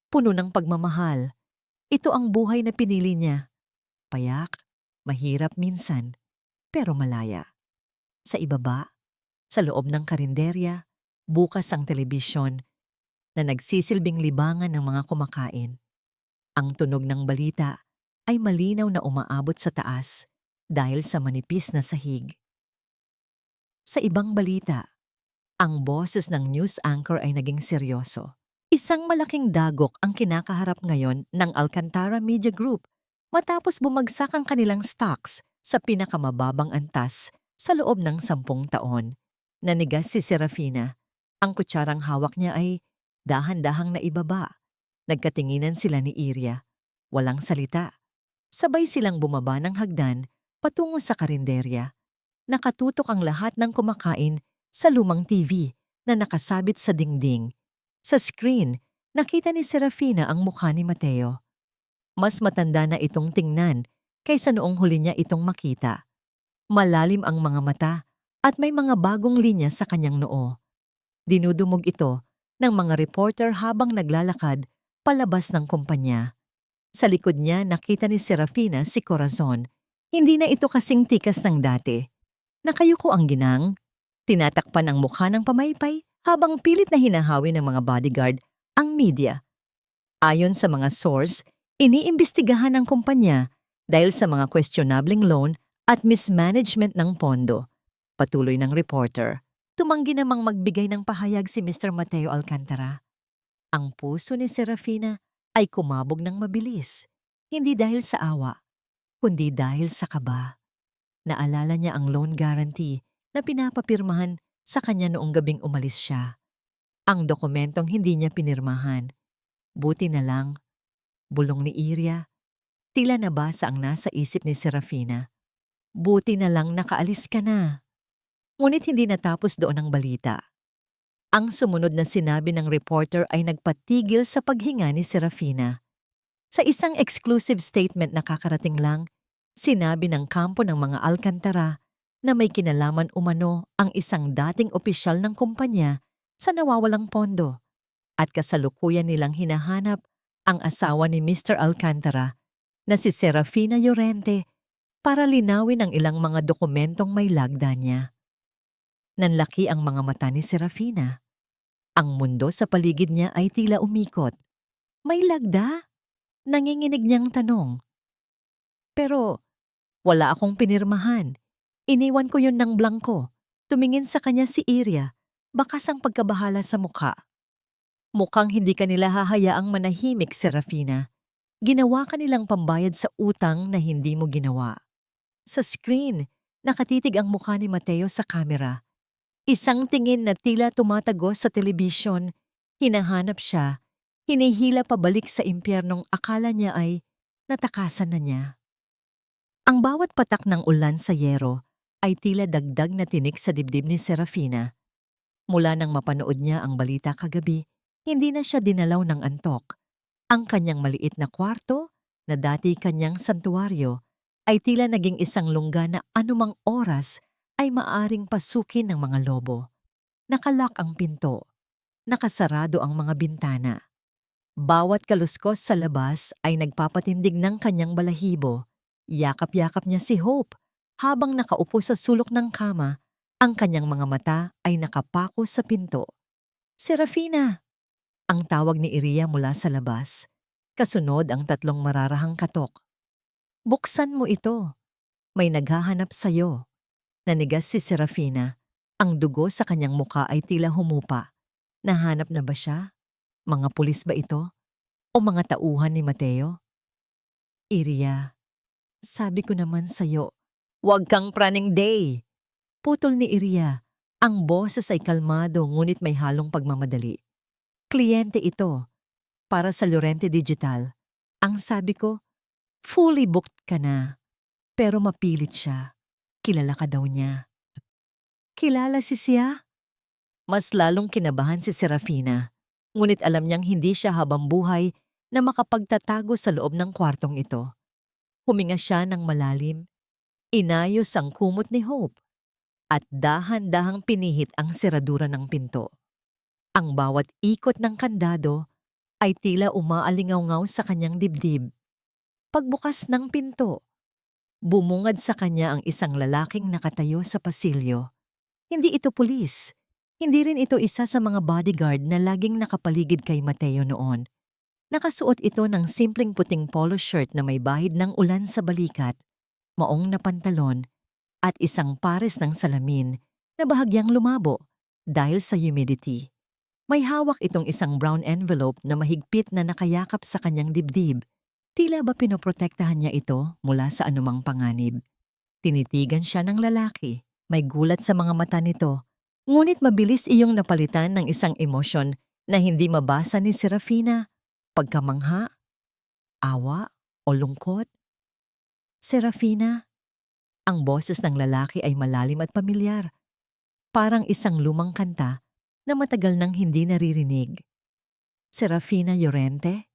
puno ng pagmamahal. Ito ang buhay na pinili niya. Payak, mahirap minsan, pero malaya. Sa ibaba, sa loob ng karinderya, bukas ang telebisyon na nagsisilbing libangan ng mga kumakain. Ang tunog ng balita ay malinaw na umaabot sa taas dahil sa manipis na sahig. Sa ibang balita, ang boses ng news anchor ay naging seryoso. Isang malaking dagok ang kinakaharap ngayon ng Alcantara Media Group matapos bumagsak ang kanilang stocks sa pinakamababang antas sa loob ng 10 taon. Nanigas si Serafina. Ang kutsarang hawak niya ay dahan-dahang naibaba. Nagkatinginan sila ni Iria. Walang salita. Sabay silang bumaba ng hagdan patungo sa karinderya. Nakatutok ang lahat ng kumakain sa lumang TV na nakasabit sa dingding. Sa screen, nakita ni Serafina ang mukha ni Mateo. Mas matanda na itong tingnan kaysa noong huli niya itong makita. Malalim ang mga mata at may mga bagong linya sa kanyang noo. Dinudumog ito ng mga reporter habang naglalakad palabas ng kumpanya. Sa likod niya nakita ni Serafina si Corazon. Hindi na ito kasing tikas ng dati. Nakayuko ang ginang, tinatakpan ang mukha ng pamaypay habang pilit na hinahawi ng mga bodyguard ang media. Ayon sa mga source, iniimbestigahan ng kumpanya dahil sa mga questionableng loan at mismanagement ng pondo. Patuloy ng reporter. Tumanggi namang magbigay ng pahayag si Mr. Mateo Alcantara. Ang puso ni Serafina ay kumabog ng mabilis, hindi dahil sa awa, kundi dahil sa kaba. Naalala niya ang loan guarantee na pinapapirmahan sa kanya noong gabing umalis siya. Ang dokumentong hindi niya pinirmahan. Buti na lang, bulong ni Iria, tila nabasa ang nasa isip ni Serafina. Buti na lang nakaalis ka na. Ngunit hindi natapos doon ang balita. Ang sumunod na sinabi ng reporter ay nagpatigil sa paghinga ni Serafina. Sa isang exclusive statement na kakarating lang, sinabi ng kampo ng mga Alcantara na may kinalaman umano ang isang dating opisyal ng kumpanya sa nawawalang pondo at kasalukuyan nilang hinahanap ang asawa ni Mr. Alcantara na si Serafina Llorente para linawin ang ilang mga dokumentong may lagda niya. Nanlaki ang mga mata ni Serafina. Ang mundo sa paligid niya ay tila umikot. May lagda? Nanginginig niyang tanong. Pero wala akong pinirmahan. Iniwan ko yun ng blangko. Tumingin sa kanya si Iria, bakas ang pagkabahala sa mukha. Mukhang hindi kanila hahayaang manahimik, Serafina. Ginawa kanilang pambayad sa utang na hindi mo ginawa. Sa screen, nakatitig ang mukha ni Mateo sa kamera. Isang tingin na tila tumatagos sa telebisyon. Hinahanap siya, hinihila pabalik sa impyernong akala niya ay natakasan na niya. Ang bawat patak ng ulan sa yero ay tila dagdag na tinik sa dibdib ni Serafina. Mula nang mapanood niya ang balita kagabi, hindi na siya dinalaw ng antok. Ang kanyang maliit na kwarto, na dati kanyang santuwaryo, ay tila naging isang lungga na anumang oras ay maaring pasukin ng mga lobo. Nakalak ang pinto, nakasarado ang mga bintana. Bawat kaluskos sa labas ay nagpapatindig ng kanyang balahibo. Yakap-yakap niya si Hope. Habang nakaupo sa sulok ng kama, ang kanyang mga mata ay nakapako sa pinto. Serafina! Ang tawag ni Iria mula sa labas. Kasunod ang 3 mararahang katok. Buksan mo ito. May naghahanap sa'yo. Nanigas si Serafina. Ang dugo sa kanyang muka ay tila humupa. Nahanap na ba siya? Mga pulis ba ito? O mga tauhan ni Mateo? Iria, sabi ko naman sa'yo, huwag kang praning day. Putol ni Iria. Ang boses ay kalmado ngunit may halong pagmamadali. Kliyente ito. Para sa Llorente Digital. Ang sabi ko, fully booked ka na. Pero mapilit siya. Kilala ka daw niya. Kilala si siya? Mas lalong kinabahan si Serafina. Ngunit alam niyang hindi siya habambuhay na makapagtatago sa loob ng kwartong ito. Huminga siya ng malalim, inayos ang kumot ni Hope, at dahan-dahang pinihit ang seradura ng pinto. Ang bawat ikot ng kandado ay tila umaalingaw-ngaw sa kanyang dibdib. Pagbukas ng pinto, bumungad sa kanya ang isang lalaking nakatayo sa pasilyo. Hindi ito pulis. Hindi rin ito isa sa mga bodyguard na laging nakapaligid kay Mateo noon. Nakasuot ito ng simpleng puting polo shirt na may bahid ng ulan sa balikat, maong na pantalon, at isang pares ng salamin na bahagyang lumabo dahil sa humidity. May hawak itong isang brown envelope na mahigpit na nakayakap sa kanyang dibdib. Tila ba pinoprotektahan niya ito mula sa anumang panganib? Tinitigan siya ng lalaki. May gulat sa mga mata nito. Ngunit mabilis iyong napalitan ng isang emosyon na hindi mabasa ni Serafina. Pagkamangha, awa, o lungkot. Serafina, ang boses ng lalaki ay malalim at pamilyar. Parang isang lumang kanta na matagal nang hindi naririnig. Serafina Llorente?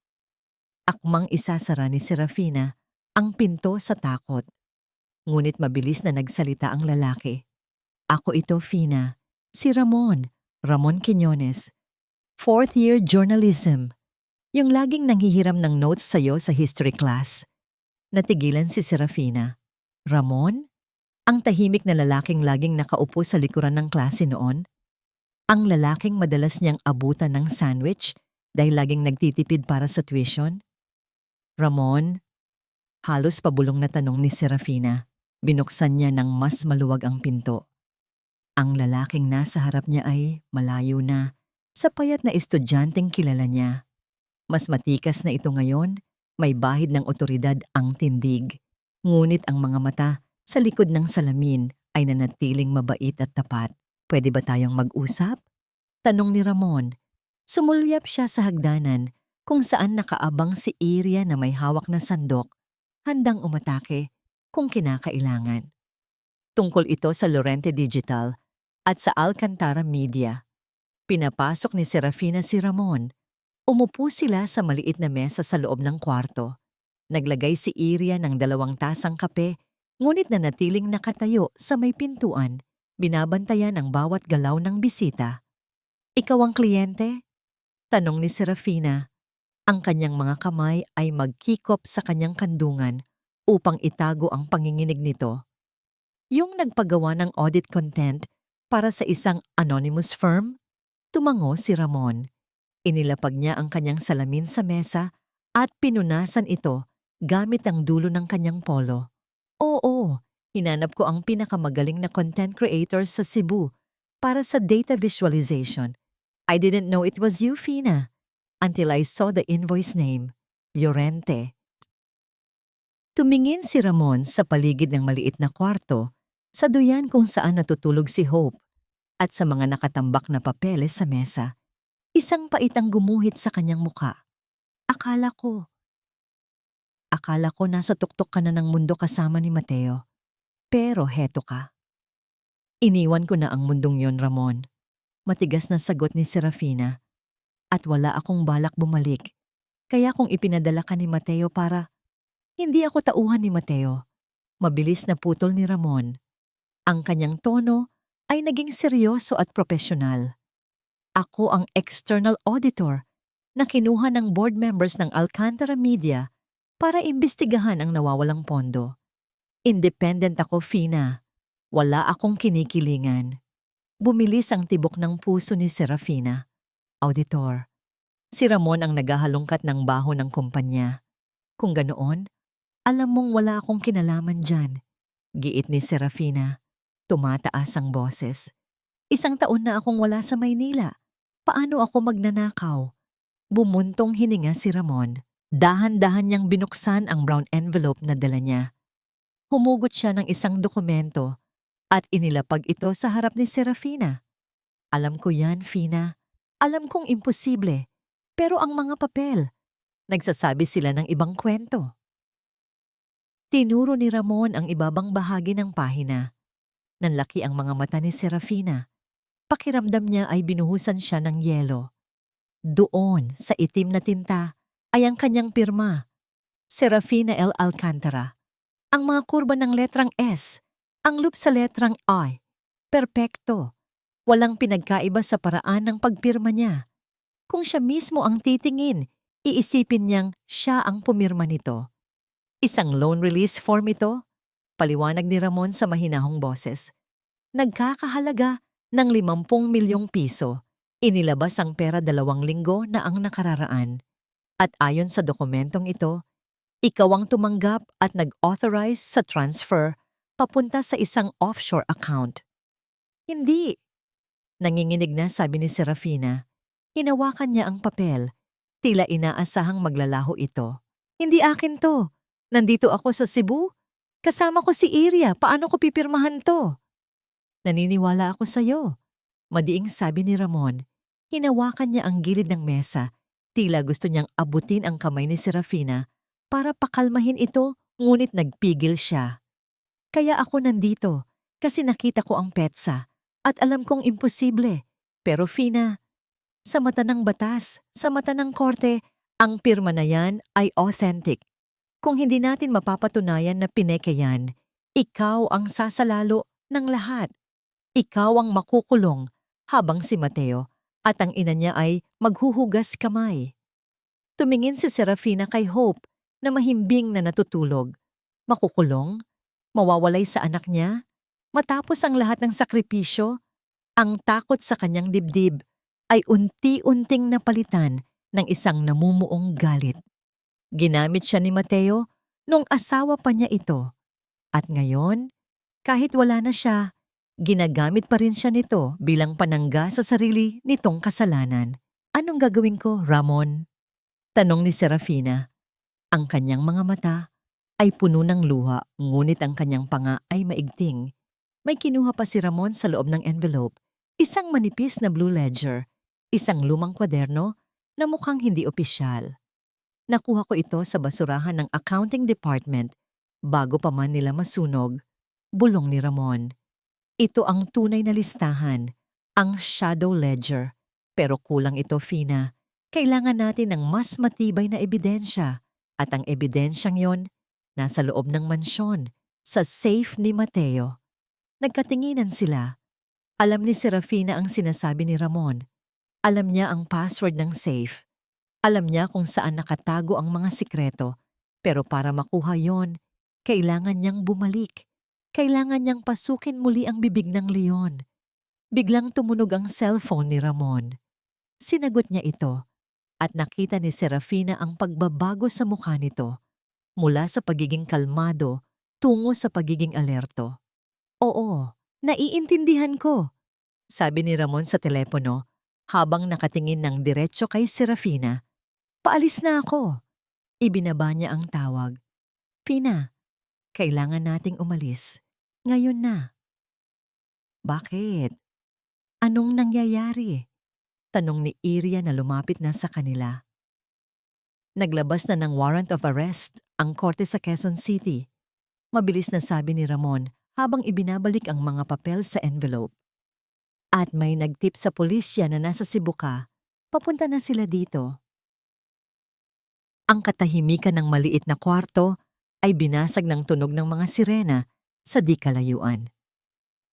Akmang isasara ni Serafina ang pinto sa takot. Ngunit mabilis na nagsalita ang lalaki. Ako ito, Fina. Si Ramon. Ramon Quiñones. 4th year journalism. Yung laging nanghihiram ng notes sa'yo sa history class. Natigilan si Serafina. Ramon? Ang tahimik na lalaking laging nakaupo sa likuran ng klase noon? Ang lalaking madalas niyang abutan ng sandwich dahil laging nagtitipid para sa tuition? Ramon? Halos pabulong na tanong ni Serafina. Binuksan niya ng mas maluwag ang pinto. Ang lalaking nasa harap niya ay malayo na, sa payat na estudyanteng kilala niya. Mas matikas na ito ngayon, may bahid ng otoridad ang tindig. Ngunit ang mga mata sa likod ng salamin ay nanatiling mabait at tapat. Pwede ba tayong mag-usap? Tanong ni Ramon. Sumulyap siya sa hagdanan kung saan nakaabang si Iria na may hawak na sandok, handang umatake kung kinakailangan. Tungkol ito sa Llorente Digital at sa Alcantara Media. Pinapasok ni Serafina si Ramon. Umupo sila sa maliit na mesa sa loob ng kwarto. Naglagay si Iria ng 2 tasang kape, ngunit nanatiling nakatayo sa may pintuan, binabantayan ang bawat galaw ng bisita. Ikaw ang kliyente? Tanong ni Serafina. Ang kanyang mga kamay ay magkikop sa kanyang kandungan upang itago ang panginginig nito. Yung nagpagawa ng audit content para sa isang anonymous firm? Tumango si Ramon. Inilapag niya ang kanyang salamin sa mesa at pinunasan ito gamit ang dulo ng kanyang polo. Oo, hinanap ko ang pinakamagaling na content creator sa Cebu para sa data visualization. I didn't know it was you, Fina, until I saw the invoice name, Llorente. Tumingin si Ramon sa paligid ng maliit na kwarto, sa duyan kung saan natutulog si Hope, at sa mga nakatambak na papeles sa mesa. Isang paitang gumuhit sa kanyang muka. Akala ko nasa tuktok ka na ng mundo kasama ni Mateo. Pero heto ka. Iniwan ko na ang mundong yon, Ramon. Matigas na sagot ni Serafina. At wala akong balak bumalik. Kaya kung ipinadala ka ni Mateo para... Hindi ako tauhan ni Mateo. Mabilis na putol ni Ramon. Ang kanyang tono ay naging seryoso at propesyonal. Ako ang external auditor na kinuha ng board members ng Alcantara Media para imbestigahan ang nawawalang pondo. Independent ako, Fina. Wala akong kinikilingan. Bumilis ang tibok ng puso ni Serafina. Auditor. Si Ramon ang naghahalongkat ng baho ng kumpanya. Kung ganoon, alam mong wala akong kinalaman dyan. Giit ni Serafina. Tumataas ang boses. 1 taon na akong wala sa Maynila. Paano ako magnanakaw? Bumuntong hininga si Ramon. Dahan-dahan niyang binuksan ang brown envelope na dala niya. Humugot siya ng isang dokumento at inilapag ito sa harap ni Serafina. Alam ko yan, Fina. Alam kong imposible. Pero ang mga papel, nagsasabi sila ng ibang kwento. Tinuro ni Ramon ang ibabang bahagi ng pahina. Nanlaki ang mga mata ni Serafina. Pakiramdam niya ay binuhusan siya ng yelo. Doon, sa itim na tinta, ay ang kanyang pirma, Serafina L. Alcantara. Ang mga kurba ng letrang S, ang loop sa letrang I. Perpekto. Walang pinagkaiba sa paraan ng pagpirma niya. Kung siya mismo ang titingin, iisipin niyang siya ang pumirma nito. Isang loan release form ito, paliwanag ni Ramon sa mahinahong boses. Nagkakahalaga ng 50 milyong piso. Inilabas ang pera 2 linggo na ang nakararaan. At ayon sa dokumentong ito, ikaw ang tumanggap at nag-authorize sa transfer papunta sa isang offshore account. Hindi. Nanginginig na sabi ni Serafina. Hinawakan niya ang papel. Tila inaasahang maglalaho ito. Hindi akin to. Nandito ako sa Cebu. Kasama ko si Iria. Paano ko pipirmahan to? Naniniwala ako sa'yo. Madiing sabi ni Ramon. Hinawakan niya ang gilid ng mesa. Tila gusto niyang abutin ang kamay ni Serafina para pakalmahin ito, ngunit nagpigil siya. Kaya ako nandito kasi nakita ko ang petsa at alam kong imposible. Pero Fina, sa mata ng batas, sa mata ng korte, ang pirma na yan ay authentic. Kung hindi natin mapapatunayan na pineke yan, ikaw ang sasalalo ng lahat. Ikaw ang makukulong habang si Mateo at ang ina niya ay maghuhugas kamay. Tumingin si Serafina kay Hope na mahimbing na natutulog. Makukulong? Mawawalay sa anak niya? Matapos ang lahat ng sakripisyo, ang takot sa kanyang dibdib ay unti-unting napalitan ng isang namumuong galit. Ginamit siya ni Mateo nung asawa pa niya ito. At ngayon, kahit wala na siya, ginagamit pa rin siya nito bilang panangga sa sarili nitong kasalanan. Anong gagawin ko, Ramon? Tanong ni Serafina. Ang kanyang mga mata ay puno ng luha, ngunit ang kanyang panga ay maigting. May kinuha pa si Ramon sa loob ng envelope, isang manipis na blue ledger, isang lumang kwaderno na mukhang hindi opisyal. Nakuha ko ito sa basurahan ng accounting department bago pa man nila masunog, bulong ni Ramon. Ito ang tunay na listahan, ang shadow ledger. Pero kulang ito, Fina. Kailangan natin ng mas matibay na ebidensya. At ang ebidensyang yon, nasa loob ng mansyon, sa safe ni Mateo. Nagkatinginan sila. Alam ni Serafina ang sinasabi ni Ramon. Alam niya ang password ng safe. Alam niya kung saan nakatago ang mga sikreto. Pero para makuha yon, kailangan niyang bumalik. Kailangan niyang pasukin muli ang bibig ng leon. Biglang tumunog ang cellphone ni Ramon. Sinagot niya ito. At nakita ni Serafina ang pagbabago sa mukha nito, mula sa pagiging kalmado tungo sa pagiging alerto. Oo, naiintindihan ko, sabi ni Ramon sa telepono habang nakatingin ng diretso kay Serafina. Paalis na ako. Ibinaba niya ang tawag. Fina, kailangan nating umalis. Ngayon na. Bakit? Anong nangyayari? Tanong ni Iria na lumapit na sa kanila. Naglabas na ng warrant of arrest ang korte sa Quezon City. Mabilis na sabi ni Ramon habang ibinabalik ang mga papel sa envelope. At may nagtip sa pulisya na nasa Cebu ka, papunta na sila dito. Ang katahimikan ng maliit na kwarto ay binasag ng tunog ng mga sirena sa di kalayuan.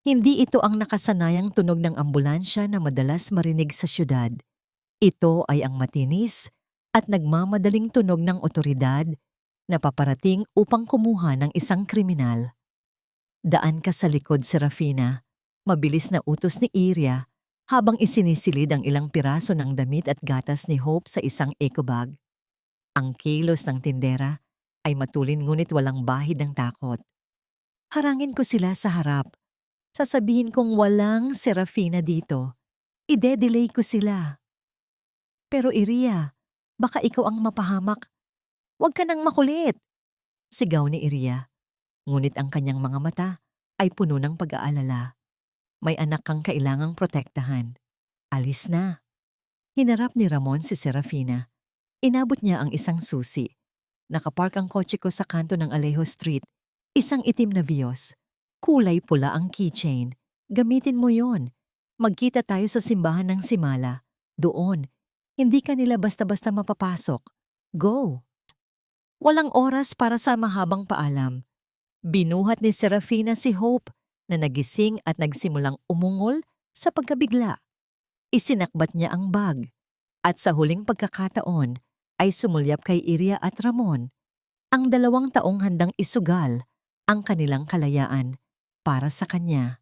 Hindi ito ang nakasanayang tunog ng ambulansya na madalas marinig sa syudad. Ito ay ang matinis at nagmamadaling tunog ng otoridad na paparating upang kumuha ng isang kriminal. Daan ka sa likod, Serafina. Mabilis na utos ni Iria habang isinisilid ang ilang piraso ng damit at gatas ni Hope sa isang eco bag. Ang kilos ng tindera ay matulin ngunit walang bahid ng takot. Harangin ko sila sa harap. Sasabihin kong walang Serafina dito. Ide-delay ko sila. Pero Iria, baka ikaw ang mapahamak. Huwag ka nang makulit. Sigaw ni Iria. Ngunit ang kanyang mga mata ay puno ng pag-aalala. May anak kang kailangang protektahan. Alis na. Hinarap ni Ramon si Serafina. Inabot niya ang isang susi. Nakapark ang kotse ko sa kanto ng Alejo Street. Isang itim na Vios. Kulay pula ang keychain. Gamitin mo yon. Magkita tayo sa simbahan ng Simala. Doon, Hindi ka nila basta-basta mapapasok. Go! Walang oras para sa mahabang paalam. Binuhat ni Serafina si Hope na nagising at nagsimulang umungol sa pagkabigla. Isinakbat niya ang bag at sa huling pagkakataon ay sumulyap kay Iria at Ramon, ang 2 taong handang isugal ang kanilang kalayaan para sa kanya.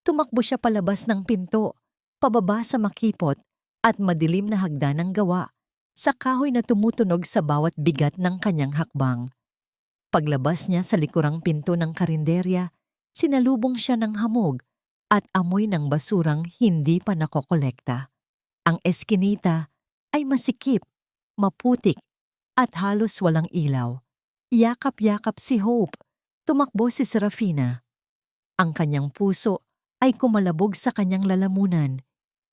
Tumakbo siya palabas ng pinto, pababa sa makipot at madilim na hagdan ng gawa, sa kahoy na tumutunog sa bawat bigat ng kanyang hakbang. Paglabas niya sa likurang pinto ng karinderya, sinalubong siya ng hamog at amoy ng basurang hindi pa nakokolekta. Ang eskinita ay masikip, maputik at halos walang ilaw. Yakap-yakap si Hope. Tumakbo si Serafina. Ang kanyang puso ay kumalabog sa kanyang lalamunan,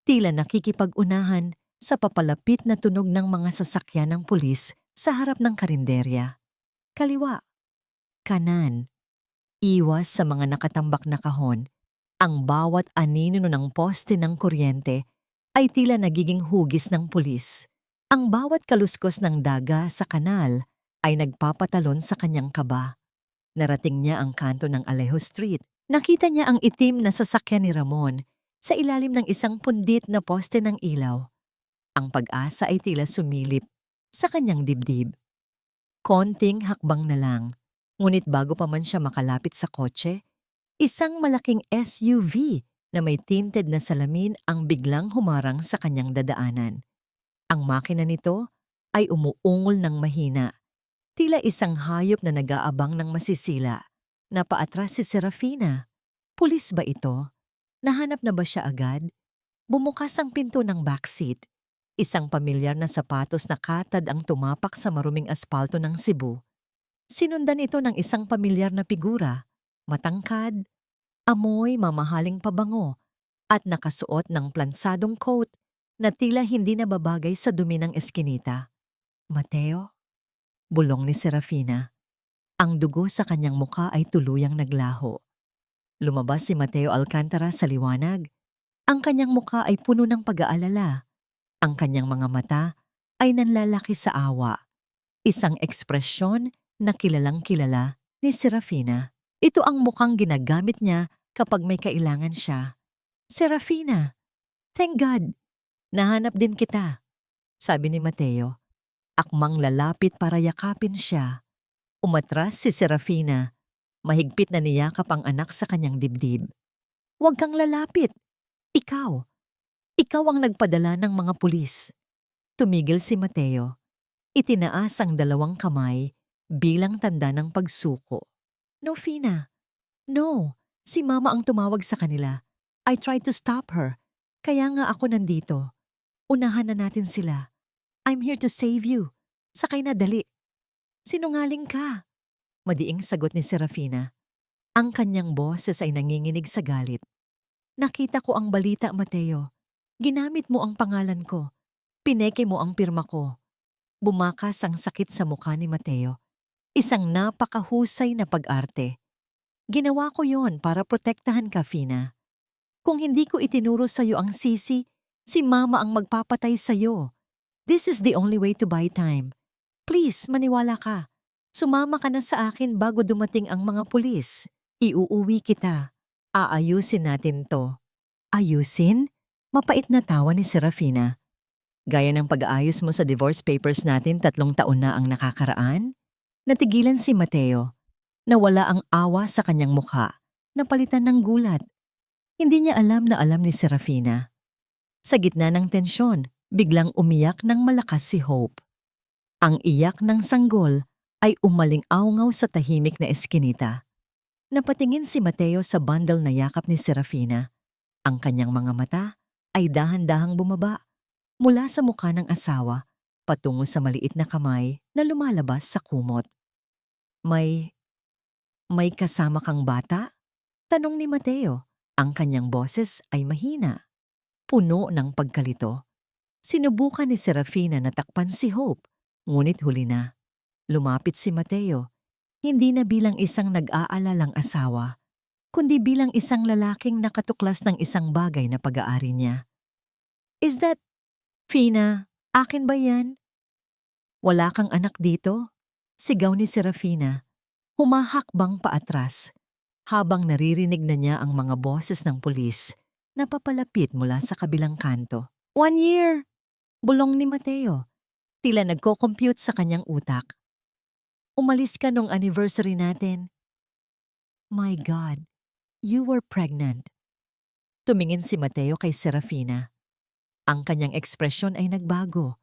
tila nakikipag-unahan sa papalapit na tunog ng mga sasakyan ng pulis sa harap ng karinderya. Kaliwa, kanan, iwas sa mga nakatambak na kahon. Ang bawat anino ng poste ng kuryente ay tila nagiging hugis ng pulis. Ang bawat kaluskos ng daga sa kanal ay nagpapatalon sa kanyang kaba. Narating niya ang kanto ng Alejo Street. Nakita niya ang itim na sasakyan ni Ramon sa ilalim ng isang pundit na poste ng ilaw. Ang pag-asa ay tila sumilip sa kanyang dibdib. Konting hakbang na lang, ngunit bago pa man siya makalapit sa kotse, isang malaking SUV na may tinted na salamin ang biglang humarang sa kanyang dadaanan. Ang makina nito ay umuungol ng mahina, tila isang hayop na nag-aabang ng masisila. Napaatras si Serafina. Pulis ba ito? Nahanap na ba siya agad? Bumukas ang pinto ng backseat. Isang pamilyar na sapatos na katad ang tumapak sa maruming aspalto ng Cebu. Sinundan ito ng isang pamilyar na figura, matangkad, amoy mamahaling pabango, at nakasuot ng plansadong coat na tila hindi nababagay sa dumi ng eskinita. Mateo? Bulong ni Serafina. Ang dugo sa kanyang muka ay tuluyang naglaho. Lumabas si Mateo Alcantara sa liwanag. Ang kanyang muka ay puno ng pag-aalala. Ang kanyang mga mata ay nanlalaki sa awa. Isang ekspresyon na kilalang-kilala ni Serafina. Ito ang mukhang ginagamit niya kapag may kailangan siya. Serafina, thank God, nahanap din kita, sabi ni Mateo. Akmang lalapit para yakapin siya. Umatras si Serafina. Mahigpit na niyakap ang anak sa kanyang dibdib. Huwag kang lalapit. Ikaw. Ikaw ang nagpadala ng mga pulis. Tumigil si Mateo. Itinaas ang 2 kamay bilang tanda ng pagsuko. No, Fina. No. Si Mama ang tumawag sa kanila. I tried to stop her. Kaya nga ako nandito. Unahan na natin sila. I'm here to save you. Sakay na dali. Sinungaling ka. Madiing sagot ni Serafina. Ang kanyang boses ay nanginginig sa galit. Nakita ko ang balita, Mateo. Ginamit mo ang pangalan ko. Pineke mo ang pirma ko. Bumakas ang sakit sa mukha ni Mateo. Isang napakahusay na pag-arte. Ginawa ko yon para protektahan ka, Fina. Kung hindi ko itinuro sa'yo ang sisi, si Mama ang magpapatay sa'yo. This is the only way to buy time. Please, maniwala ka. Sumama ka na sa akin bago dumating ang mga pulis. Iuuwi kita. Aayusin natin to. Ayusin? Mapait na tawa ni Serafina. Gaya ng pag-aayos mo sa divorce papers natin 3 taon na ang nakakaraan? Natigilan si Mateo. Nawala ang awa sa kanyang mukha. Napalitan ng gulat. Hindi niya alam na alam ni Serafina. Sa gitna ng tensyon, biglang umiyak ng malakas si Hope. Ang iyak ng sanggol ay umaling-awngaw sa tahimik na eskinita. Napatingin si Mateo sa bundle na yakap ni Serafina. Ang kanyang mga mata ay dahan-dahang bumaba mula sa mukha ng asawa patungo sa maliit na kamay na lumalabas sa kumot. May kasama kang bata? Tanong ni Mateo. Ang kanyang boses ay mahina, puno ng pagkalito. Sinubukan ni Serafina na takpan si Hope, ngunit huli na. Lumapit si Mateo, hindi na bilang isang nag-aalalang asawa, kundi bilang isang lalaking nakatuklas ng isang bagay na pag-aari niya. Is that, Fina, Akin ba yan? Wala kang anak dito? Sigaw ni Serafina, humahakbang paatras, habang naririnig na niya ang mga boses ng pulis na papalapit mula sa kabilang kanto. 1 year! Bulong ni Mateo, tila nagko-compute sa kanyang utak. Umalis ka nung anniversary natin. My God, you were pregnant. Tumingin si Mateo kay Serafina. Ang kanyang ekspresyon ay nagbago.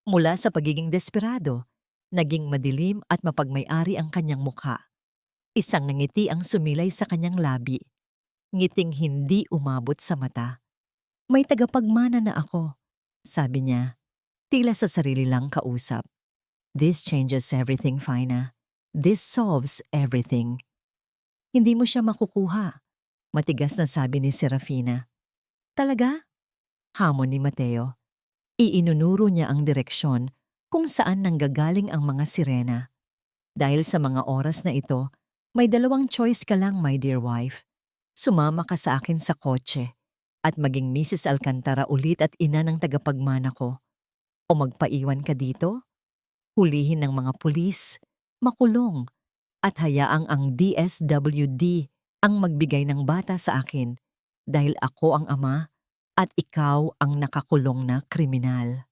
Mula sa pagiging desperado, naging madilim at mapagmay-ari ang kanyang mukha. Isang ngiti ang sumilay sa kanyang labi. Ngiting hindi umabot sa mata. May tagapagmana na ako, sabi niya, tila sa sarili lang kausap. This changes everything, Fina. This solves everything. Hindi mo siya makukuha, matigas na sabi ni Serafina. Talaga? Hamon ni Mateo. Iinunuro niya ang direksyon kung saan nanggagaling ang mga sirena. Dahil sa mga oras na ito, may dalawang choice ka lang, my dear wife. Sumama ka sa akin sa kotse at maging Mrs. Alcantara ulit at ina ng tagapagmana ko. O magpaiwan ka dito, hulihin ng mga pulis, makulong, at hayaang ang DSWD ang magbigay ng bata sa akin dahil ako ang ama at ikaw ang nakakulong na kriminal.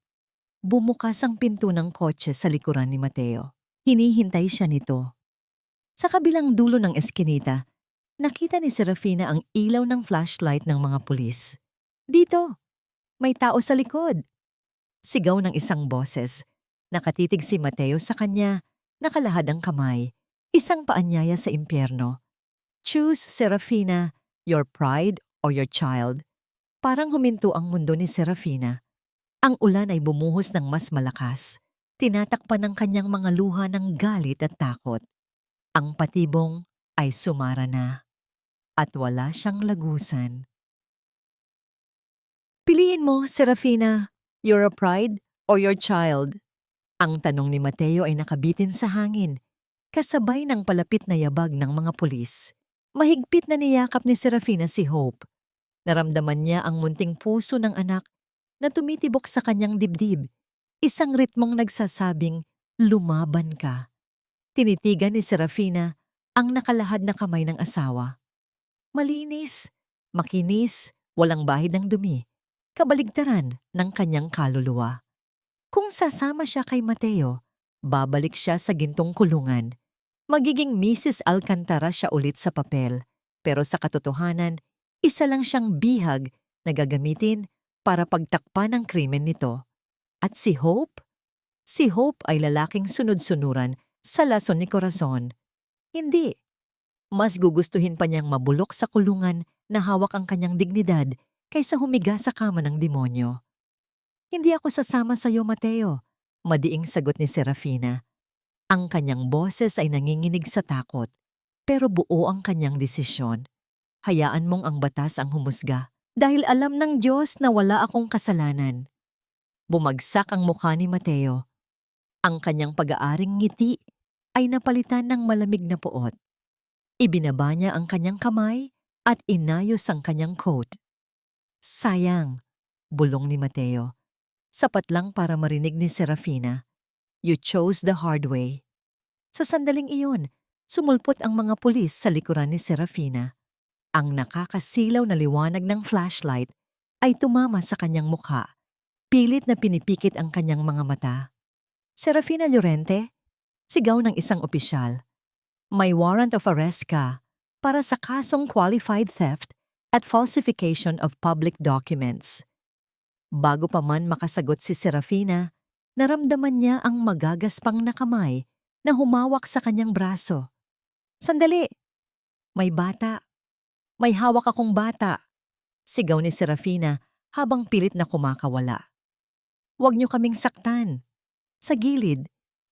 Bumukas ang pinto ng kotse sa likuran ni Mateo. Hinihintay siya nito. Sa kabilang dulo ng eskinita, nakita ni Serafina ang ilaw ng flashlight ng mga pulis. Dito! May tao sa likod! Sigaw ng isang boses. Nakatitig si Mateo sa kanya, nakalahad ang kamay, isang paanyaya sa impyerno. Choose, Serafina, your pride or your child. Parang huminto ang mundo ni Serafina. Ang ulan ay bumuhos ng mas malakas. Tinatakpan ng kanyang mga luha ng galit at takot. Ang patibong ay sumara na. At wala siyang lagusan. Piliin mo, Serafina, your pride or your child? Ang tanong ni Mateo ay nakabitin sa hangin, kasabay ng palapit na yabag ng mga pulis. Mahigpit na niyakap ni Serafina si Hope. Naramdaman niya ang munting puso ng anak na tumitibok sa kanyang dibdib, isang ritmong nagsasabing, lumaban ka. Tinitigan ni Serafina ang nakalahad na kamay ng asawa. Malinis, makinis, walang bahid ng dumi, kabaligtaran ng kanyang kaluluwa. Kung sasama siya kay Mateo, babalik siya sa gintong kulungan. Magiging Mrs. Alcantara siya ulit sa papel, pero sa katotohanan, isa lang siyang bihag na gagamitin para pagtakpan ang krimen nito. At si Hope? Si Hope ay lalaking sunod-sunuran sa lason ni Corazon. Hindi. Mas gugustuhin pa niyang mabulok sa kulungan na hawak ang kanyang dignidad kaysa humiga sa kama ng demonyo. Hindi ako sasama sa iyo, Mateo, madiing sagot ni Serafina. Ang kanyang boses ay nanginginig sa takot, pero buo ang kanyang desisyon. Hayaan mong ang batas ang humusga dahil alam ng Diyos na wala akong kasalanan. Bumagsak ang mukha ni Mateo. Ang kanyang pag-aaring ngiti ay napalitan ng malamig na puot. Ibinaba niya ang kanyang kamay at inayos ang kanyang coat. Sayang, bulong ni Mateo. Sapat lang para marinig ni Serafina. You chose the hard way. Sa sandaling iyon, sumulpot ang mga pulis sa likuran ni Serafina. Ang nakakasilaw na liwanag ng flashlight ay tumama sa kanyang mukha. Pilit na pinipikit ang kanyang mga mata. Serafina Llorente, sigaw ng isang opisyal. May warrant of arrest ka para sa kasong qualified theft at falsification of public documents. Bago pa man makasagot si Serafina, naramdaman niya ang magagaspang na kamay na humawak sa kanyang braso. Sandali! May bata! May hawak akong bata! Sigaw ni Serafina habang pilit na kumakawala. Huwag niyo kaming saktan. Sa gilid,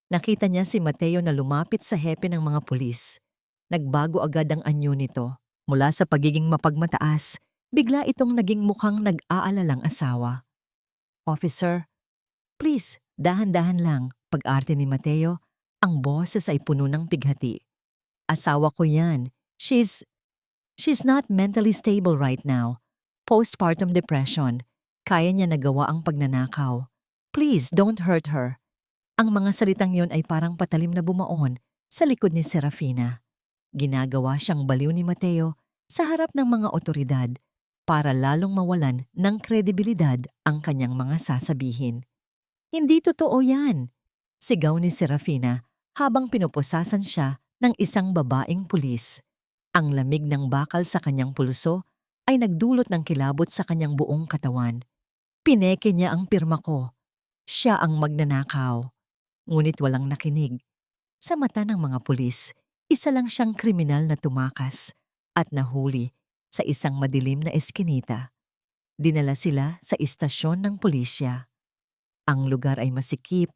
nakita niya si Mateo na lumapit sa hepe ng mga pulis. Nagbago agad ang anyo nito. Mula sa pagiging mapagmataas, bigla itong naging mukhang nag-aalalang asawa. Officer, please, dahan-dahan lang. Pag-arte ni Mateo, ang boses ay puno ng pighati. Asawa ko yan. She's not mentally stable right now. Postpartum depression. Kaya niya nagawa ang pagnanakaw. Please don't hurt her. Ang mga salitang yon ay parang patalim na bumaon sa likod ni Serafina. Ginagawa siyang baliw ni Mateo sa harap ng mga otoridad para lalong mawalan ng kredibilidad ang kanyang mga sasabihin. Hindi totoo yan, sigaw ni Serafina habang pinupusasan siya ng isang babaeng pulis. Ang lamig ng bakal sa kanyang pulso ay nagdulot ng kilabot sa kanyang buong katawan. Pineke niya ang pirma ko. Siya ang magnanakaw. Ngunit walang nakinig. Sa mata ng mga pulis, isa lang siyang kriminal na tumakas at nahuli sa isang madilim na eskinita. Dinala sila sa istasyon ng pulisya. Ang lugar ay masikip,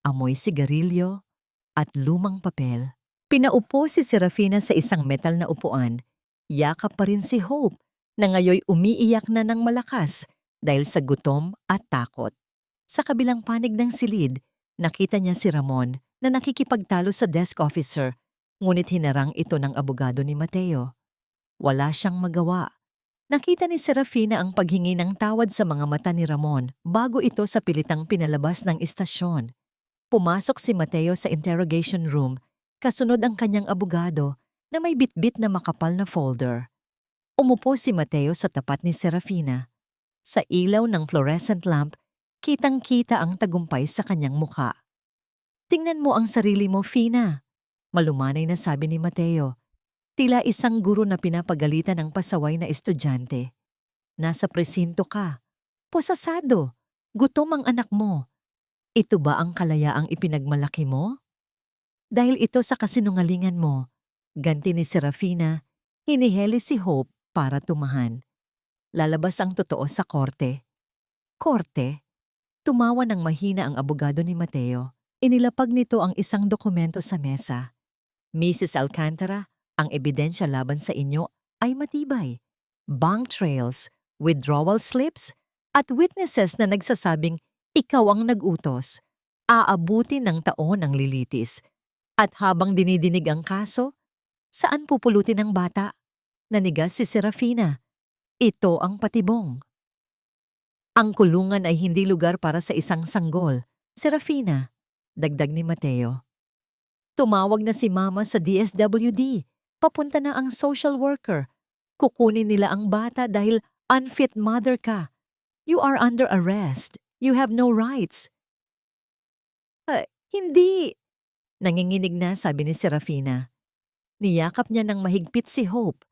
amoy sigarilyo at lumang papel. Pinaupo si Serafina sa isang metal na upuan. Yakap pa rin si Hope na ngayoy umiiyak na ng malakas dahil sa gutom at takot. Sa kabilang panig ng silid, nakita niya si Ramon na nakikipagtalo sa desk officer, ngunit hinarang ito ng abogado ni Mateo. Wala siyang magawa. Nakita ni Serafina ang paghingi ng tawad sa mga mata ni Ramon bago ito sa pilitang pinalabas ng istasyon. Pumasok si Mateo sa interrogation room, kasunod ang kanyang abogado na may bitbit na makapal na folder. Umupo si Mateo sa tapat ni Serafina. Sa ilaw ng fluorescent lamp, kitang-kita ang tagumpay sa kanyang muka. Tingnan mo ang sarili mo, Fina. Malumanay na sabi ni Mateo. Tila isang guro na pinapagalitan ng pasaway na estudyante. Nasa presinto ka. Posasado. Gutom ang anak mo. Ito ba ang kalayaang ipinagmalaki mo? Dahil ito sa kasinungalingan mo, ganti ni Serafina, hiniheli si Hope para tumahan. Lalabas ang totoo sa korte. Korte? Tumawa ng mahina ang abogado ni Mateo. Inilapag nito ang isang dokumento sa mesa. Mrs. Alcantara, ang ebidensya laban sa inyo ay matibay. Bank trails, withdrawal slips, at witnesses na nagsasabing ikaw ang nag-utos. Aabuti ng taon ang lilitis. At habang dinidinig ang kaso, saan pupulutin ang bata? Nanigas si Serafina. Ito ang patibong. Ang kulungan ay hindi lugar para sa isang sanggol. Serafina, dagdag ni Mateo. Tumawag na si Mama sa DSWD. Papunta na ang social worker. Kukunin nila ang bata dahil unfit mother ka. You are under arrest. You have no rights. Hindi. Nanginginig na sabi ni Serafina. Niyakap niya ng mahigpit si Hope.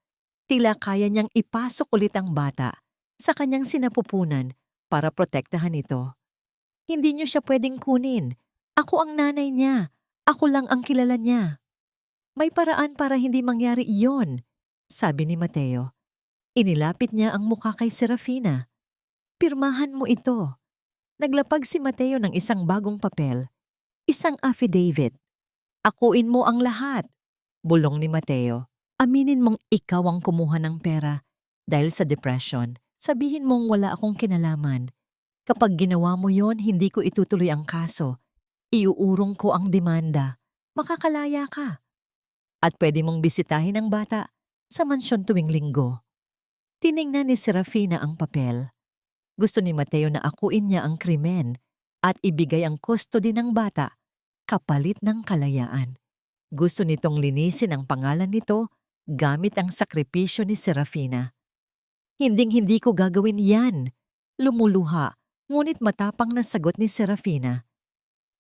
Tila kaya niyang ipasok ulit ang bata sa kanyang sinapupunan para protektahan ito. Hindi niyo siya pwedeng kunin. Ako ang nanay niya. Ako lang ang kilala niya. May paraan para hindi mangyari iyon, sabi ni Mateo. Inilapit niya ang mukha kay Serafina. Pirmahan mo ito. Naglapag si Mateo ng isang bagong papel. Isang affidavit. Akuin mo ang lahat. Bulong ni Mateo. Aminin mong ikaw ang kumuha ng pera dahil sa depression. Sabihin mong wala akong kinalaman. Kapag ginawa mo yon, hindi ko itutuloy ang kaso. Iuurong ko ang demanda. Makakalaya ka. At pwede mong bisitahin ang bata sa mansyon tuwing linggo. Tiningnan ni Serafina ang papel. Gusto ni Mateo na akuin niya ang krimen at ibigay ang custody ng bata kapalit ng kalayaan. Gusto nitong linisin ang pangalan nito gamit ang sakripisyo ni Serafina. Hinding-hindi ko gagawin yan. Lumuluha, ngunit matapang na sagot ni Serafina.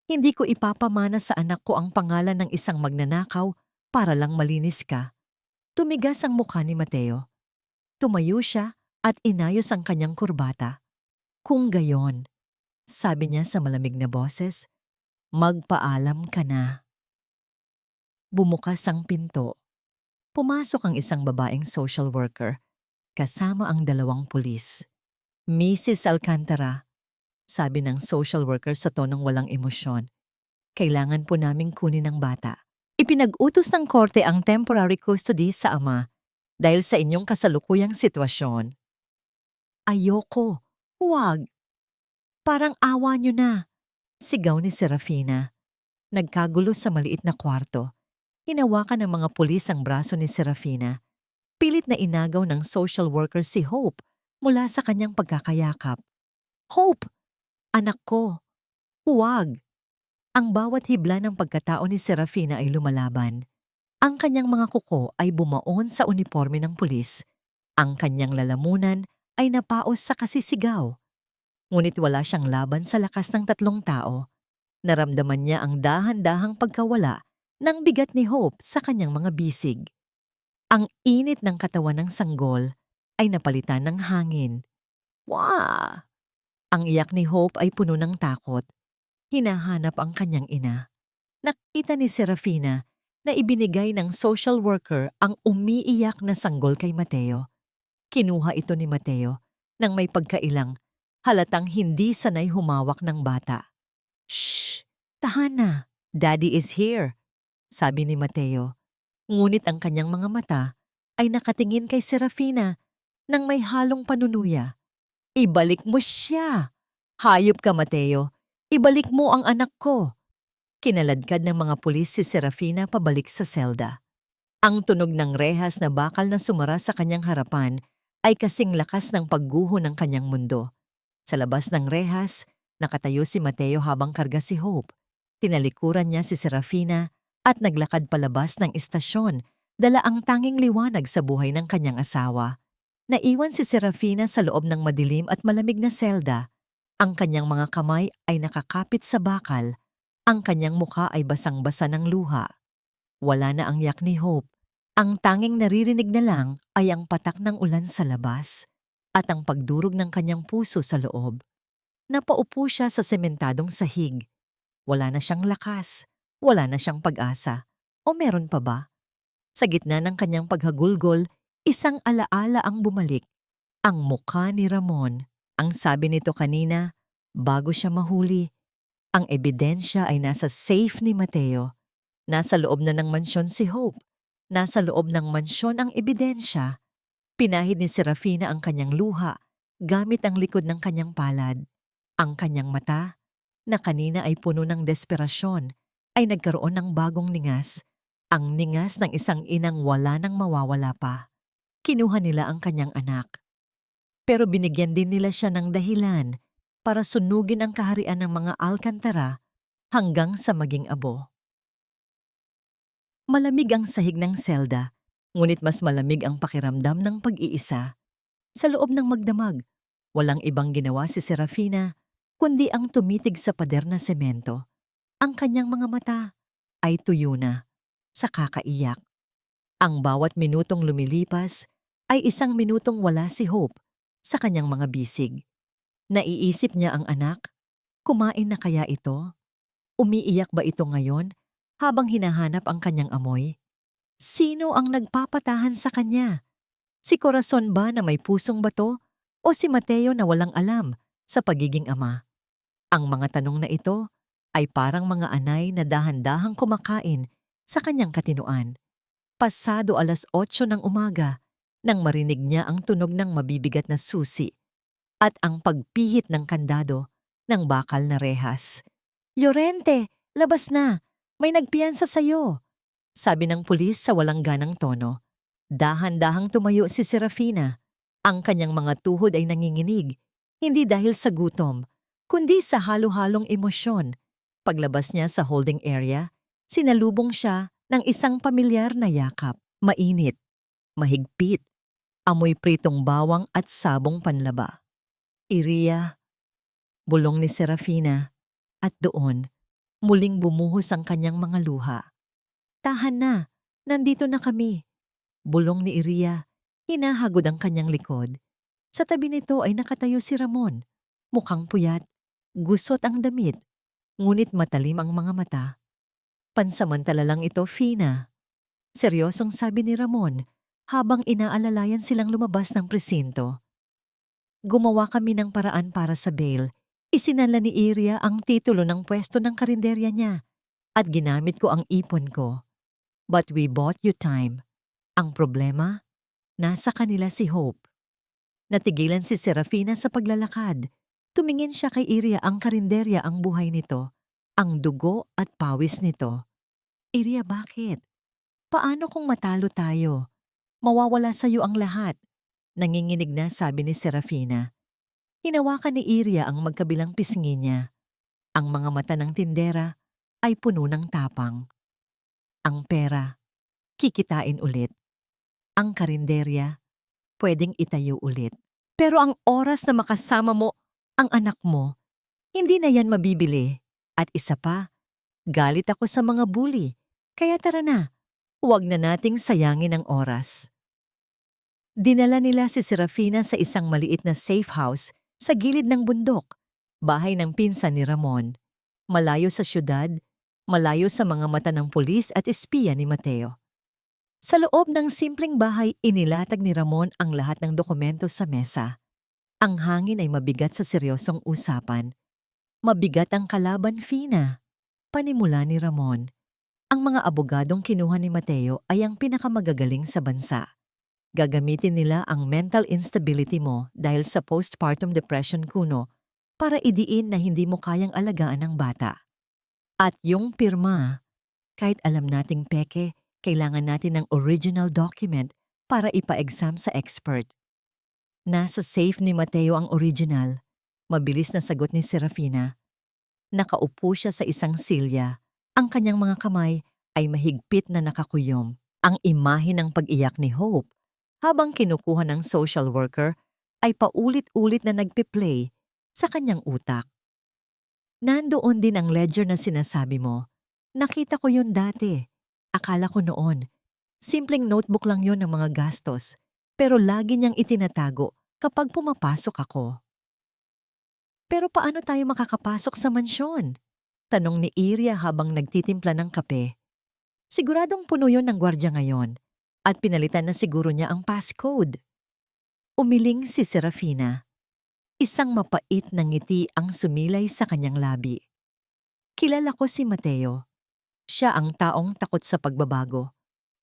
Hindi ko ipapamana sa anak ko ang pangalan ng isang magnanakaw para lang malinis ka. Tumigas ang mukha ni Mateo. Tumayo siya at inayos ang kanyang kurbata. Kung gayon, sabi niya sa malamig na boses, magpaalam ka na. Bumukas ang pinto. Pumasok ang isang babaeng social worker, kasama ang 2 pulis. Mrs. Alcantara, sabi ng social worker sa tonong walang emosyon, kailangan po naming kunin ang bata. Ipinag-utos ng korte ang temporary custody sa ama dahil sa inyong kasalukuyang sitwasyon. Ayoko, huwag. Parang awa niyo na, sigaw ni Serafina. Nagkagulo sa maliit na kwarto. Hinawakan ng mga pulis ang braso ni Serafina. Pilit na inagaw ng social worker si Hope mula sa kanyang pagkakayakap. Hope! Anak ko, Huwag! Ang bawat hibla ng pagkatao ni Serafina ay lumalaban. Ang kanyang mga kuko ay bumaon sa uniforme ng pulis. Ang kanyang lalamunan ay napaos sa kasisigaw. Ngunit wala siyang laban sa lakas ng tatlong tao. Naramdaman niya ang dahan-dahang pagkawala ng bigat ni Hope sa kanyang mga bisig. Ang init ng katawan ng sanggol ay napalitan ng hangin. Wah! Ang iyak ni Hope ay puno ng takot. Hinahanap ang kanyang ina. Nakita ni Serafina na ibinigay ng social worker ang umiiyak na sanggol kay Mateo. Kinuha ito ni Mateo nang may pagkailang, halatang hindi sanay humawak ng bata. Shh! Tahan na! Daddy is here! Sabi ni Mateo. Ngunit ang kanyang mga mata ay nakatingin kay Serafina nang may halong panunuya. Ibalik mo siya! Hayop ka, Mateo! Ibalik mo ang anak ko! Kinaladkad ng mga pulis si Serafina pabalik sa selda. Ang tunog ng rehas na bakal na sumara sa kanyang harapan ay kasing lakas ng pagguho ng kanyang mundo. Sa labas ng rehas, nakatayo si Mateo habang karga si Hope. Tinalikuran niya si Serafina at naglakad palabas ng istasyon, dala ang tanging liwanag sa buhay ng kanyang asawa. Naiwan si Serafina sa loob ng madilim at malamig na selda. Ang kanyang mga kamay ay nakakapit sa bakal. Ang kanyang mukha ay basang-basa ng luha. Wala na ang yak ni Hope. Ang tanging naririnig na lang ay ang patak ng ulan sa labas at ang pagdurog ng kanyang puso sa loob. Napaupo siya sa sementadong sahig. Wala na siyang lakas, wala na siyang pag-asa. O meron pa ba? Sa gitna ng kanyang paghagulgol, isang alaala ang bumalik. Ang mukha ni Ramon. Ang sabi nito kanina, bago siya mahuli. Ang ebidensya ay nasa safe ni Mateo. Nasa loob na ng mansyon si Hope. Nasa loob ng mansyon ang ebidensya. Pinahid ni Serafina ang kanyang luha gamit ang likod ng kanyang palad. Ang kanyang mata, na kanina ay puno ng desperasyon, ay nagkaroon ng bagong ningas. Ang ningas ng isang inang wala nang mawawala pa. Kinuha nila ang kanyang anak. Pero binigyan din nila siya ng dahilan para sunugin ang kaharian ng mga Alcantara hanggang sa maging abo. Malamig ang sahig ng selda, ngunit mas malamig ang pakiramdam ng pag-iisa. Sa loob ng magdamag, walang ibang ginawa si Serafina kundi ang tumitig sa pader na semento. Ang kanyang mga mata ay tuyo na sa kakaiyak. Ang bawat minutong lumilipas ay isang minutong wala si Hope sa kanyang mga bisig. Naiisip niya ang anak. Kumain na kaya ito? Umiiyak ba ito ngayon habang hinahanap ang kanyang amoy? Sino ang nagpapatahan sa kanya? Si Corazon ba na may pusong bato o si Mateo na walang alam sa pagiging ama? Ang mga tanong na ito ay parang mga anay na dahan-dahang kumakain sa kanyang katinuan. Pasado 8:00 ng umaga nang marinig niya ang tunog ng mabibigat na susi at ang pagpihit ng kandado ng bakal na rehas. "Llorente, labas na! May nagpiyansa sa'yo!" sabi ng pulis sa walang ganang tono. Dahan-dahang tumayo si Serafina. Ang kanyang mga tuhod ay nanginginig, hindi dahil sa gutom, kundi sa halo-halong emosyon. Paglabas niya sa holding area, sinalubong siya ng isang pamilyar na yakap. Mainit, mahigpit, amoy pritong bawang at sabong panlaba. "Iria," bulong ni Serafina, at doon, muling bumuhos ang kanyang mga luha. "Tahan na, nandito na kami," bulong ni Iria, hinahagod ang kanyang likod. Sa tabi nito ay nakatayo si Ramon, mukhang puyat, gusot ang damit, ngunit matalim ang mga mata. "Pansamantala lang ito, Fina," seryosong sabi ni Ramon habang inaalalayan silang lumabas ng presinto. "Gumawa kami ng paraan para sa bail. Isinala ni Iria ang titulo ng pwesto ng karinderya niya at ginamit ko ang ipon ko. But we bought you time. Ang problema, nasa kanila si Hope." Natigilan si Serafina sa paglalakad. Tumingin siya kay Iria. Ang karinderya ang buhay nito, ang dugo at pawis nito. "Iria, bakit? Paano kung matalo tayo? Mawawala sa iyo ang lahat." Nanginginig na sabi ni Serafina. Hinawakan ni Iria ang magkabilang pisngi niya. Ang mga mata ng tindera ay puno ng tapang. Ang pera, kikitain ulit. Ang karinderya, pwedeng itayo ulit. Pero ang oras na makasama mo ang anak mo, hindi na yan mabibili. At isa pa, galit ako sa mga bully. Kaya tara na, huwag na nating sayangin ang oras. Dinala nila si Serafina sa isang maliit na safe house sa gilid ng bundok, bahay ng pinsan ni Ramon. Malayo sa syudad, malayo sa mga mata ng pulis at espiya ni Mateo. Sa loob ng simpleng bahay, inilatag ni Ramon ang lahat ng dokumento sa mesa. Ang hangin ay mabigat sa seryosong usapan. Mabigat ang kalaban, Fina. Panimula ni Ramon. Ang mga abogadong kinuha ni Mateo ay ang pinakamagagaling sa bansa. Gagamitin nila ang mental instability mo dahil sa postpartum depression kuno para idiin na hindi mo kayang alagaan ang bata. At yung pirma, kahit alam nating peke, kailangan natin ng original document para ipa-exam sa expert. Nasa safe ni Mateo ang original. Mabilis na sagot ni Serafina. Nakaupo siya sa isang silya. Ang kanyang mga kamay ay mahigpit na nakakuyom. Ang imahe ng pag-iyak ni Hope habang kinukuha ng social worker ay paulit-ulit na nagpe-play sa kanyang utak. Nandoon din ang ledger na sinasabi mo. Nakita ko yun dati. Akala ko noon, simpleng notebook lang yon ng mga gastos, pero lagi niyang itinatago kapag pumapasok ako. Pero paano tayo makakapasok sa mansyon? Tanong ni Iria habang nagtitimpla ng kape. Siguradong puno yon ng gwardya ngayon at pinalitan na siguro niya ang passcode. Umiling si Serafina. Isang mapait na ngiti ang sumilay sa kanyang labi. Kilala ko si Mateo. Siya ang taong takot sa pagbabago.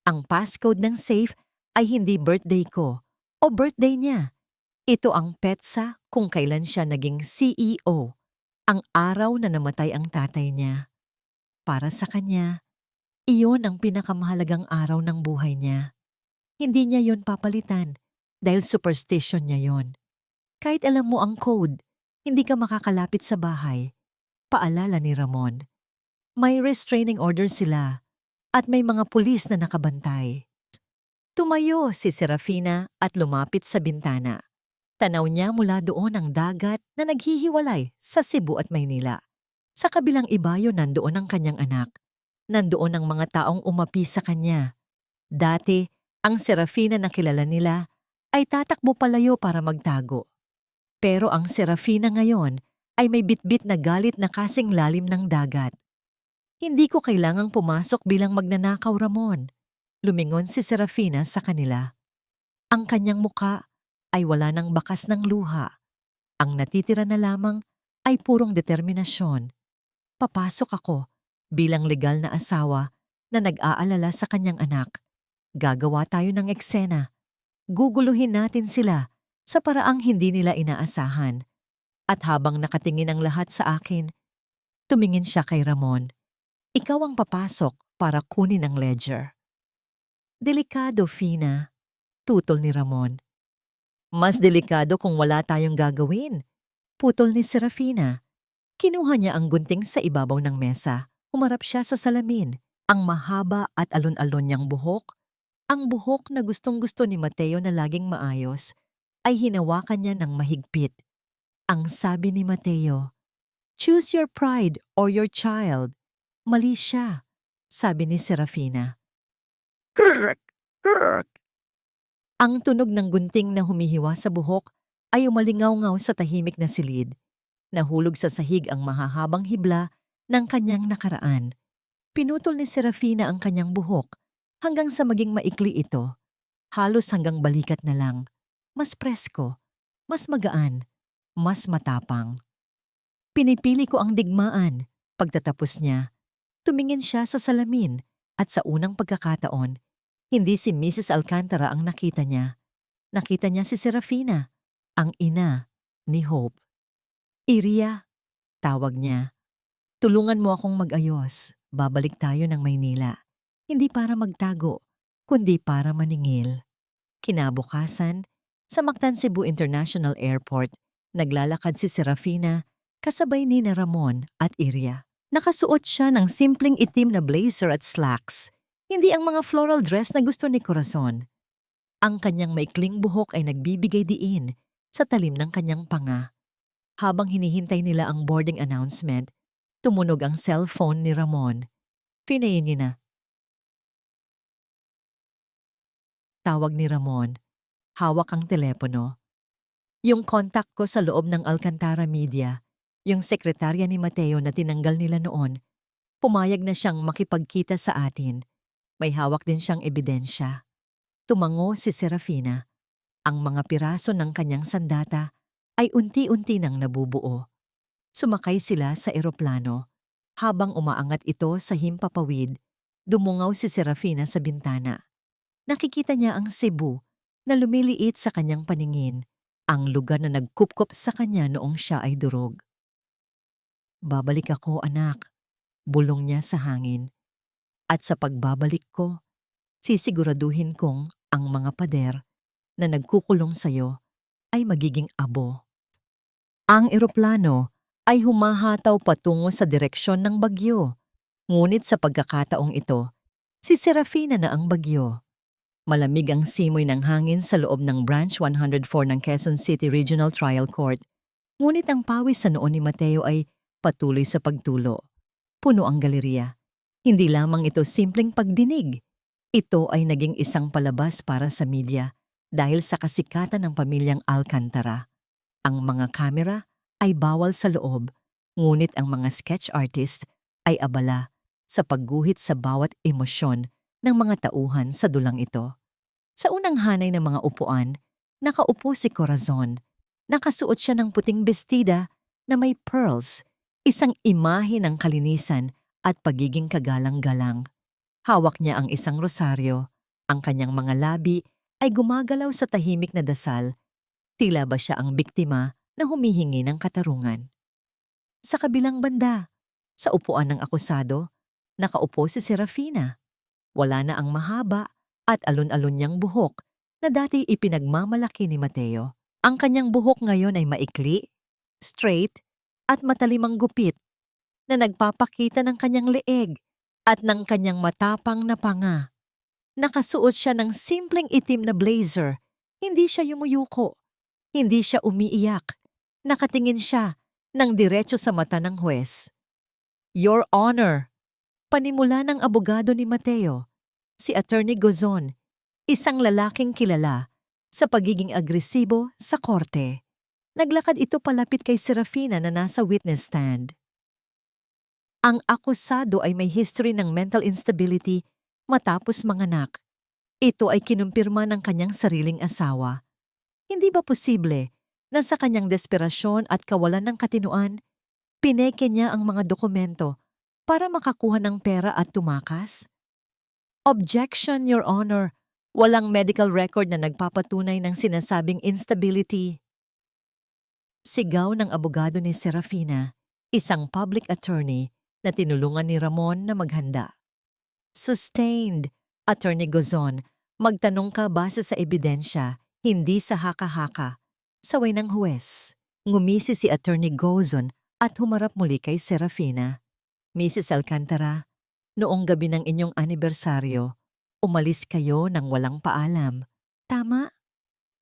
Ang passcode ng safe ay hindi birthday ko o birthday niya. Ito ang petsa kung kailan siya naging CEO, ang araw na namatay ang tatay niya. Para sa kanya, iyon ang pinakamahalagang araw ng buhay niya. Hindi niya yon papalitan dahil superstition niya yon. Kahit alam mo ang code, hindi ka makakalapit sa bahay. Paalala ni Ramon. May restraining order sila at may mga pulis na nakabantay. Tumayo si Serafina at lumapit sa bintana. Tanaw niya mula doon ang dagat na naghihiwalay sa Cebu at Maynila. Sa kabilang ibayo nandoon ang kanyang anak. Nandoon ang mga taong umapi sa kanya. Dati, ang Serafina na kilala nila ay tatakbo palayo para magtago. Pero ang Serafina ngayon ay may bitbit na galit na kasing lalim ng dagat. Hindi ko kailangang pumasok bilang magnanakaw, Ramon. Lumingon si Serafina sa kanila. Ang kanyang muka ay wala ng bakas ng luha. Ang natitira na lamang ay purong determinasyon. Papasok ako bilang legal na asawa na nag-aalala sa kanyang anak. Gagawa tayo ng eksena. Guguluhin natin sila sa paraang hindi nila inaasahan. At habang nakatingin ang lahat sa akin, tumingin siya kay Ramon. Ikaw ang papasok para kunin ang ledger. Delikado, Fina. Tutol ni Ramon. Mas delikado kung wala tayong gagawin. Putol ni Serafina. Kinuha niya ang gunting sa ibabaw ng mesa. Humarap siya sa salamin. Ang mahaba at alon-alon niyang buhok, ang buhok na gustong-gusto ni Mateo na laging maayos, ay hinawakan niya ng mahigpit. Ang sabi ni Mateo, "Choose your pride or your child." Mali siya, sabi ni Serafina. Krrrk! Krrrk! Ang tunog ng gunting na humihiwa sa buhok ay umalingaw-ngaw sa tahimik na silid. Nahulog sa sahig ang mahahabang hibla ng kanyang nakaraan. Pinutol ni Serafina ang kanyang buhok hanggang sa maging maikli ito. Halos hanggang balikat na lang. Mas presko, mas magaan, mas matapang. Pinipili ko ang digmaan. Pagtatapos niya, tumingin siya sa salamin at sa unang pagkakataon, hindi si Mrs. Alcantara ang nakita niya. Nakita niya si Serafina, ang ina ni Hope. "Iria," tawag niya, "tulungan mo akong mag-ayos. Babalik tayo ng Maynila. Hindi para magtago, kundi para maningil." Kinabukasan, sa Mactan Cebu International Airport, naglalakad si Serafina kasabay ni na Ramon at Iria. Nakasuot siya ng simpleng itim na blazer at slacks, hindi ang mga floral dress na gusto ni Corazon. Ang kanyang maikling buhok ay nagbibigay diin sa talim ng kanyang panga. Habang hinihintay nila ang boarding announcement, tumunog ang cellphone ni Ramon. Pinayin niya na. Tawag ni Ramon. Hawak ang telepono. Yung contact ko sa loob ng Alcantara Media, yung sekretarya ni Mateo na tinanggal nila noon, pumayag na siyang makipagkita sa atin. May hawak din siyang ebidensya. Tumango si Serafina. Ang mga piraso ng kanyang sandata ay unti-unti nang nabubuo. Sumakay sila sa eroplano. Habang umaangat ito sa himpapawid, dumungaw si Serafina sa bintana. Nakikita niya ang Cebu na lumiliit sa kanyang paningin, ang lugar na nagkupkop sa kanya noong siya ay durog. Babalik ako, anak, bulong niya sa hangin. At sa pagbabalik ko, sisiguraduhin kong ang mga pader na nagkukulong sayo ay magiging abo. Ang eroplano ay humahataw patungo sa direksyon ng bagyo. Ngunit sa pagkakataong ito, si Serafina na ang bagyo. Malamig ang simoy ng hangin sa loob ng Branch 104 ng Quezon City Regional Trial Court. Ngunit ang pawis sa noon ni Mateo ay patuloy sa pagtulo. Puno ang galeriya. Hindi lamang ito simpleng pagdinig. Ito ay naging isang palabas para sa media dahil sa kasikatan ng pamilyang Alcantara. Ang mga kamera ay bawal sa loob, ngunit ang mga sketch artist ay abala sa pagguhit sa bawat emosyon ng mga tauhan sa dulang ito. Sa unang hanay ng mga upuan, nakaupo si Corazon. Nakasuot siya ng puting bestida na may pearls, isang imahe ng kalinisan at pagiging kagalang-galang. Hawak niya ang isang rosaryo. Ang kanyang mga labi ay gumagalaw sa tahimik na dasal. Tila ba siya ang biktima na humihingi ng katarungan. Sa kabilang banda, sa upuan ng akusado, nakaupo si Serafina. Wala na ang mahaba at alon-alon niyang buhok na dati ipinagmamalaki ni Mateo. Ang kanyang buhok ngayon ay maikli, straight at matalimang gupit na nagpapakita ng kanyang leeg at ng kanyang matapang na panga. Nakasuot siya ng simpleng itim na blazer. Hindi siya yumuyuko. Hindi siya umiiyak. Nakatingin siya ng diretso sa mata ng huwes. Your Honor, panimula ng abogado ni Mateo, si Attorney Gozon, isang lalaking kilala sa pagiging agresibo sa korte. Naglakad ito palapit kay Serafina na nasa witness stand. Ang akusado ay may history ng mental instability matapos manganak. Ito ay kinumpirma ng kanyang sariling asawa. Hindi ba posible na sa kanyang desperasyon at kawalan ng katinuan, pineke niya ang mga dokumento para makakuha ng pera at tumakas? Objection, Your Honor. Walang medical record na nagpapatunay ng sinasabing instability. Sigaw ng abogado ni Serafina, isang public attorney na tinulungan ni Ramon na maghanda. Sustained, Attorney Gozon, magtanong ka base sa ebidensya, hindi sa haka-haka. Saway ng huwes. Ngumisi si Attorney Gozon at humarap muli kay Serafina. Mrs. Alcantara, noong gabi ng inyong anibersaryo, umalis kayo nang walang paalam. Tama?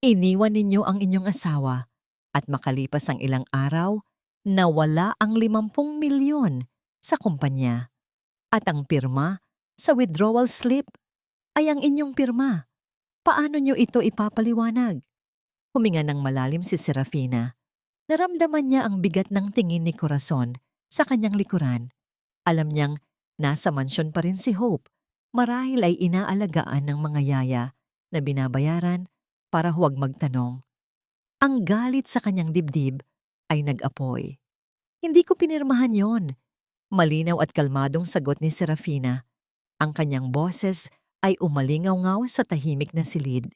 Iniwan ninyo ang inyong asawa at makalipas ang ilang araw, nawala ang 50 milyon sa kumpanya. At ang pirma sa withdrawal slip ay ang inyong pirma. Paano nyo ito ipapaliwanag? Huminga ng malalim si Serafina. Naramdaman niya ang bigat ng tingin ni Corazon sa kanyang likuran. Alam niyang nasa mansyon pa rin si Hope. Marahil ay inaalagaan ng mga yaya na binabayaran para huwag magtanong. Ang galit sa kanyang dibdib ay nag-apoy. Hindi ko pinirmahan yon. Malinaw at kalmadong sagot ni Serafina. Ang kanyang boses ay umalingaw-ngaw sa tahimik na silid.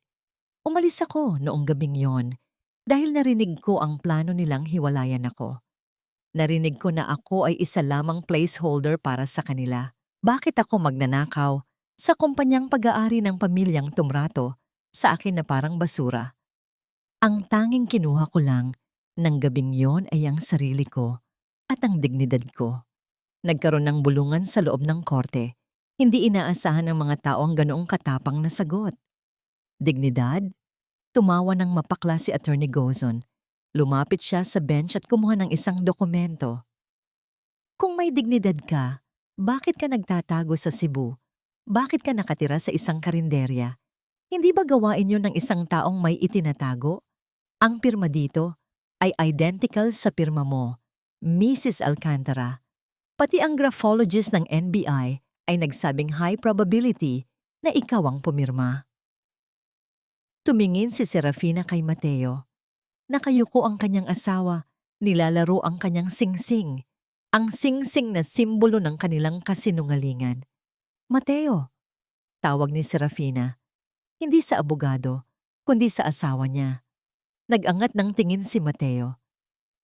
Umalis ako noong gabing yon dahil narinig ko ang plano nilang hiwalayan ako. Narinig ko na ako ay isa lamang placeholder para sa kanila. Bakit ako magnanakaw sa kumpanyang pag-aari ng pamilyang Tumrato sa akin na parang basura? Ang tanging kinuha ko lang ng gabing yon ay ang sarili ko at ang dignidad ko. Nagkaroon ng bulungan sa loob ng korte. Hindi inaasahan ng mga tao ang ganoong katapang na sagot. Dignidad? Tumawa ng mapakla si Attorney Gozon. Lumapit siya sa bench at kumuha ng isang dokumento. Kung may dignidad ka, bakit ka nagtatago sa Cebu? Bakit ka nakatira sa isang karinderya? Hindi ba gawain yun ng isang taong may itinatago? Ang pirma dito ay identical sa pirma mo, Mrs. Alcantara. Pati ang graphologist ng NBI ay nagsabing high probability na ikaw ang pumirma. Tumingin si Serafina kay Mateo. Nakayuko ang kanyang asawa, nilalaro ang kanyang singsing, ang singsing na simbolo ng kanilang kasinungalingan. Mateo, tawag ni Serafina, hindi sa abogado, kundi sa asawa niya. Nag-angat ng tingin si Mateo.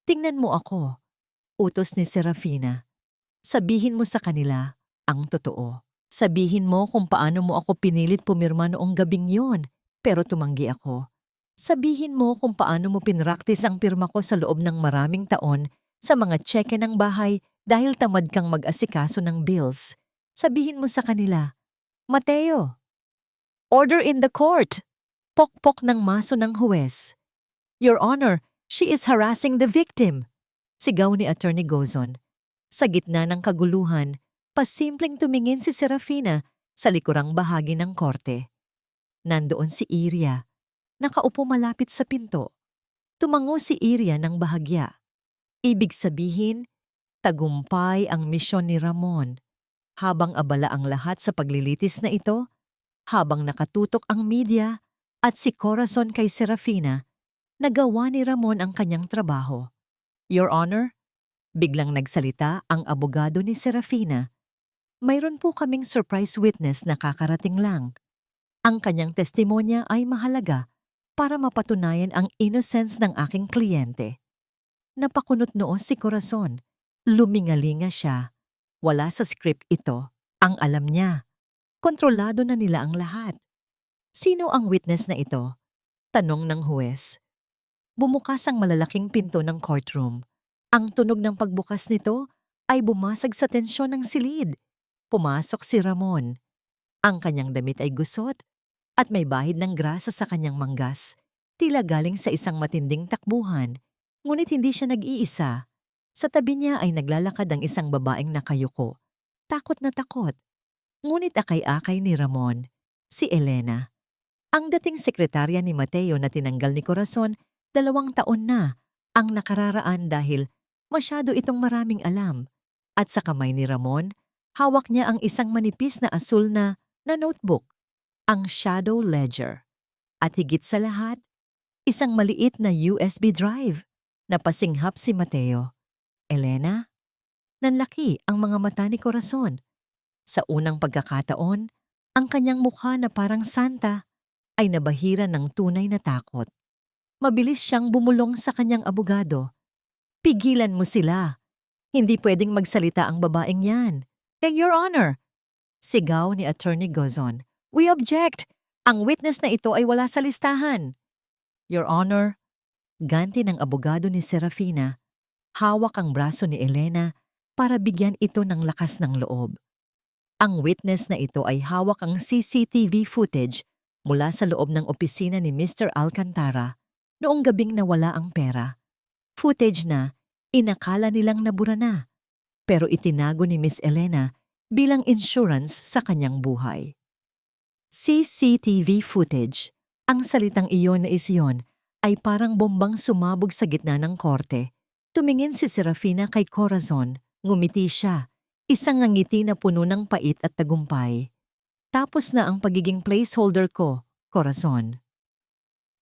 Tingnan mo ako, utos ni Serafina. Sabihin mo sa kanila ang totoo. Sabihin mo kung paano mo ako pinilit pumirma noong gabing yon, pero tumanggi ako. Sabihin mo kung paano mo pinraktis ang pirma ko sa loob ng maraming taon sa mga tseke ng bahay dahil tamad kang mag-asikaso ng bills. Sabihin mo sa kanila, Mateo, order in the court! Pokpok ng maso ng huwes. Your Honor, she is harassing the victim! Sigaw ni Attorney Gozon. Sa gitna ng kaguluhan, pasimpleng tumingin si Serafina sa likurang bahagi ng korte. Nandoon si Iria, nakaupo malapit sa pinto. Tumango si Iria ng bahagya. Ibig sabihin, tagumpay ang misyon ni Ramon. Habang abala ang lahat sa paglilitis na ito, habang nakatutok ang media at si Corazon kay Serafina, nagawa ni Ramon ang kanyang trabaho. Your Honor, biglang nagsalita ang abogado ni Serafina. Mayroon po kaming surprise witness na kakarating lang. Ang kanyang testimonya ay mahalaga para mapatunayan ang innocence ng aking kliyente. Napakunot noo si Corazon. Lumingalinga siya. Wala sa script ito. Ang alam niya. Kontrolado na nila ang lahat. Sino ang witness na ito? Tanong ng huwes. Bumukas ang malalaking pinto ng courtroom. Ang tunog ng pagbukas nito ay bumasag sa tensyon ng silid. Pumasok si Ramon. Ang kanyang damit ay gusot at may bahid ng grasa sa kanyang manggas. Tila galing sa isang matinding takbuhan, ngunit hindi siya nag-iisa. Sa tabi niya ay naglalakad ang isang babaeng nakayuko. Takot na takot. Ngunit akay-akay ni Ramon, si Elena. Ang dating sekretarya ni Mateo na tinanggal ni Corazon, 2 taon na ang nakararaan dahil masyado itong maraming alam. At sa kamay ni Ramon, hawak niya ang isang manipis na asul na notebook, ang shadow ledger. At higit sa lahat, isang maliit na USB drive na pasinghap si Mateo. Elena? Nanlaki ang mga mata ni Corazon. Sa unang pagkakataon, ang kanyang mukha na parang santa ay nabahira ng tunay na takot. Mabilis siyang bumulong sa kanyang abogado. Pigilan mo sila. Hindi pwedeng magsalita ang babaeng yan. Your Honor! Sigaw ni Attorney Gozon. We object! Ang witness na ito ay wala sa listahan. Your Honor, ganti ng abogado ni Serafina, hawak ang braso ni Elena para bigyan ito ng lakas ng loob. Ang witness na ito ay hawak ang CCTV footage mula sa loob ng opisina ni Mr. Alcantara noong gabing nawala ang pera. Footage na inakala nilang nabura na, pero itinago ni Miss Elena bilang insurance sa kanyang buhay. CCTV footage, ang salitang iyon na isyon ay parang bombang sumabog sa gitna ng korte. Tumingin si Serafina kay Corazon, ngumiti siya, isang ngiti na puno ng pait at tagumpay. Tapos na ang pagiging placeholder ko, Corazon.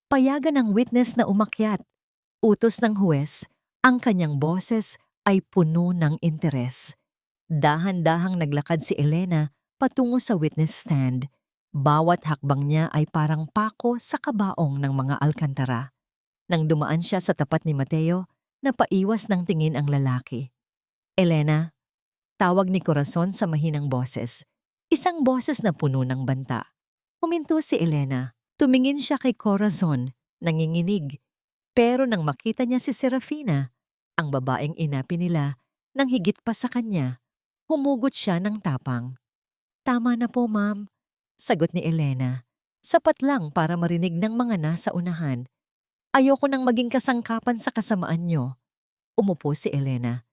Payagan ng witness na umakyat. Utos ng huwes, ang kanyang boses ay puno ng interes. Dahan-dahang naglakad si Elena patungo sa witness stand. Bawat hakbang niya ay parang pako sa kabaong ng mga Alcantara. Nang dumaan siya sa tapat ni Mateo, napaiwas ng tingin ang lalaki. Elena, tawag ni Corazon sa mahinang boses. Isang boses na puno ng banta. Huminto si Elena. Tumingin siya kay Corazon, nanginginig. Pero nang makita niya si Serafina, ang babaeng inapi nila, Nang higit pa sa kanya, humugot siya ng tapang. Tama na po, ma'am, sagot ni Elena. Sapat lang para marinig ng mga nasa unahan. Ayoko nang maging kasangkapan sa kasamaan niyo. Umupo si Elena.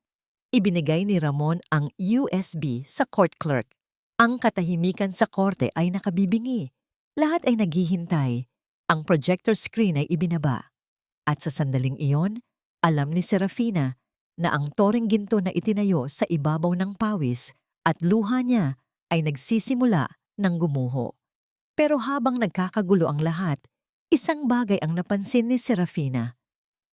Ibinigay ni Ramon ang USB sa court clerk. Ang katahimikan sa korte ay nakabibingi. Lahat ay naghihintay. Ang projector screen ay ibinaba. At sa sandaling iyon, alam ni Serafina na ang toring ginto na itinayo sa ibabaw ng pawis at luha niya ay nagsisimula ng gumuho. Pero habang nagkakagulo ang lahat, isang bagay ang napansin ni Serafina.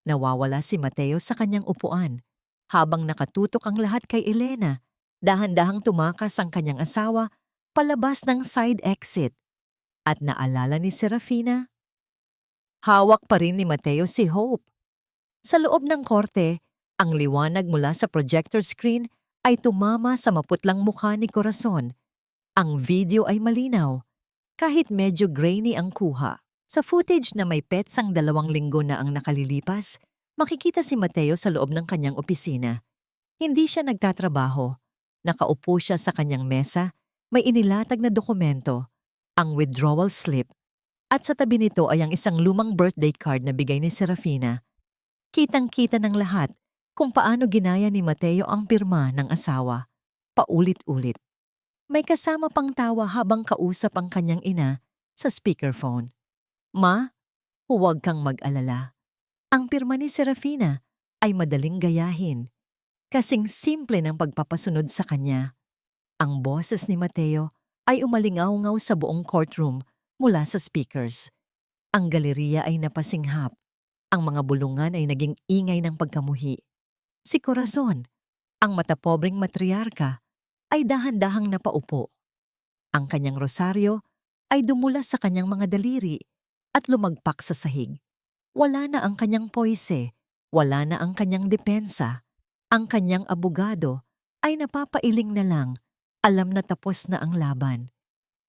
Nawawala si Mateo sa kanyang upuan. Habang nakatutok ang lahat kay Elena, dahan-dahang tumakas ang kanyang asawa palabas ng side exit. At naalala ni Serafina, hawak pa rin ni Mateo si Hope. Sa loob ng korte, ang liwanag mula sa projector screen ay tumama sa maputlang mukha ni Corazon. Ang video ay malinaw, kahit medyo grainy ang kuha. Sa footage na may petsang 2 linggo na ang nakalilipas, makikita si Mateo sa loob ng kanyang opisina. Hindi siya nagtatrabaho. Nakaupo siya sa kanyang mesa, may inilatag na dokumento, ang withdrawal slip, at sa tabi nito ay ang isang lumang birthday card na bigay ni Serafina. Kitang-kita ng lahat kung paano ginaya ni Mateo ang pirma ng asawa, paulit-ulit. May kasama pang tawa habang kausap ang kanyang ina sa speakerphone. Ma, huwag kang mag-alala. Ang pirma ni Serafina ay madaling gayahin, kasing simple ng pagpapasunod sa kanya. Ang boses ni Mateo ay umalingaw-ngaw sa buong courtroom mula sa speakers. Ang galeriya ay napasinghap. Ang mga bulungan ay naging ingay ng pagkamuhi. Si Corazon, ang matapobreng matriarka, ay dahan-dahang napaupo. Ang kanyang rosaryo ay dumula sa kanyang mga daliri at lumagpak sa sahig. Wala na ang kanyang poise, wala na ang kanyang depensa. Ang kanyang abogado ay napapailing na lang, alam na tapos na ang laban.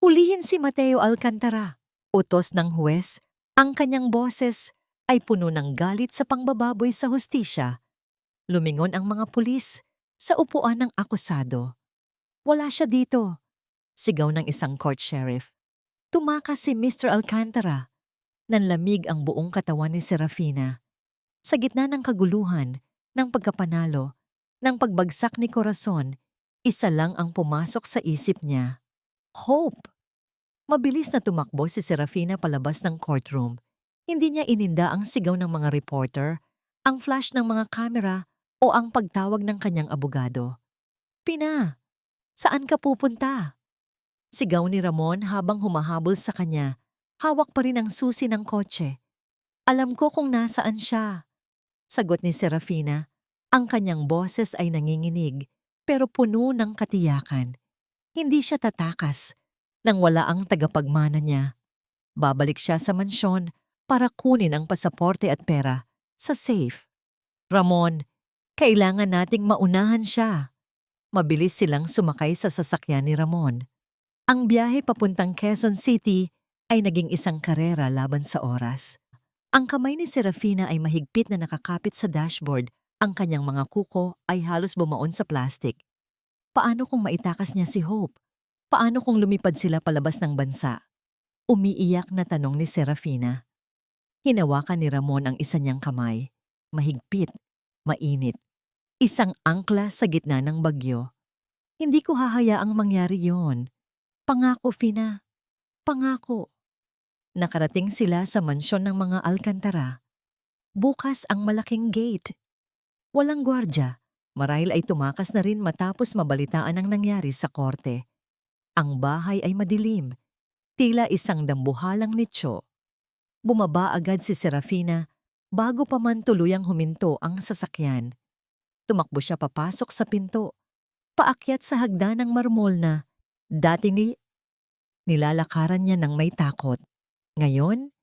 Hulihin si Mateo Alcantara. Utos ng huwes, ang kanyang boses ay puno ng galit sa pangbababoy sa hustisya. Lumingon ang mga pulis sa upuan ng akusado. Wala siya dito, sigaw ng isang court sheriff. Tumakas si Mr. Alcantara. Nanlamig ang buong katawan ni Serafina. Sa gitna ng kaguluhan, ng pagkapanalo, ng pagbagsak ni Corazon, isa lang ang pumasok sa isip niya. Hope! Mabilis na tumakbo si Serafina palabas ng courtroom. Hindi niya ininda ang sigaw ng mga reporter, ang flash ng mga kamera o ang pagtawag ng kanyang abogado. Pina, saan ka pupunta? Sigaw ni Ramon habang humahabol sa kanya. Hawak pa rin ang susi ng kotse. Alam ko kung nasaan siya. Sagot ni Serafina. Ang kanyang boses ay nanginginig pero puno ng katiyakan. Hindi siya tatakas nang wala ang tagapagmana niya. Babalik siya sa mansyon para kunin ang pasaporte at pera sa safe. Ramon, kailangan nating maunahan siya. Mabilis silang sumakay sa sasakyan ni Ramon. Ang biyahe papuntang Quezon City ay naging isang karera laban sa oras. Ang kamay ni Serafina ay mahigpit na nakakapit sa dashboard. Ang kanyang mga kuko ay halos bumaon sa plastic. Paano kung maitakas niya si Hope? Paano kung lumipad sila palabas ng bansa? Umiiyak na tanong ni Serafina. Hinawakan ni Ramon ang isa niyang kamay. Mahigpit, mainit. Isang angkla sa gitna ng bagyo. Hindi ko hahayaang mangyari yon. Pangako, Fina. Pangako. Nakarating sila sa mansyon ng mga Alcantara. Bukas ang malaking gate. Walang gwardya. Marahil ay tumakas na rin matapos mabalitaan ang nangyari sa korte. Ang bahay ay madilim. Tila isang dambuhalang nicho. Bumaba agad si Serafina bago pa man tuluyang huminto ang sasakyan. Tumakbo siya papasok sa pinto. Paakyat sa hagdan ng marmol na dati nilalakaran niya ng may takot. Ngayon,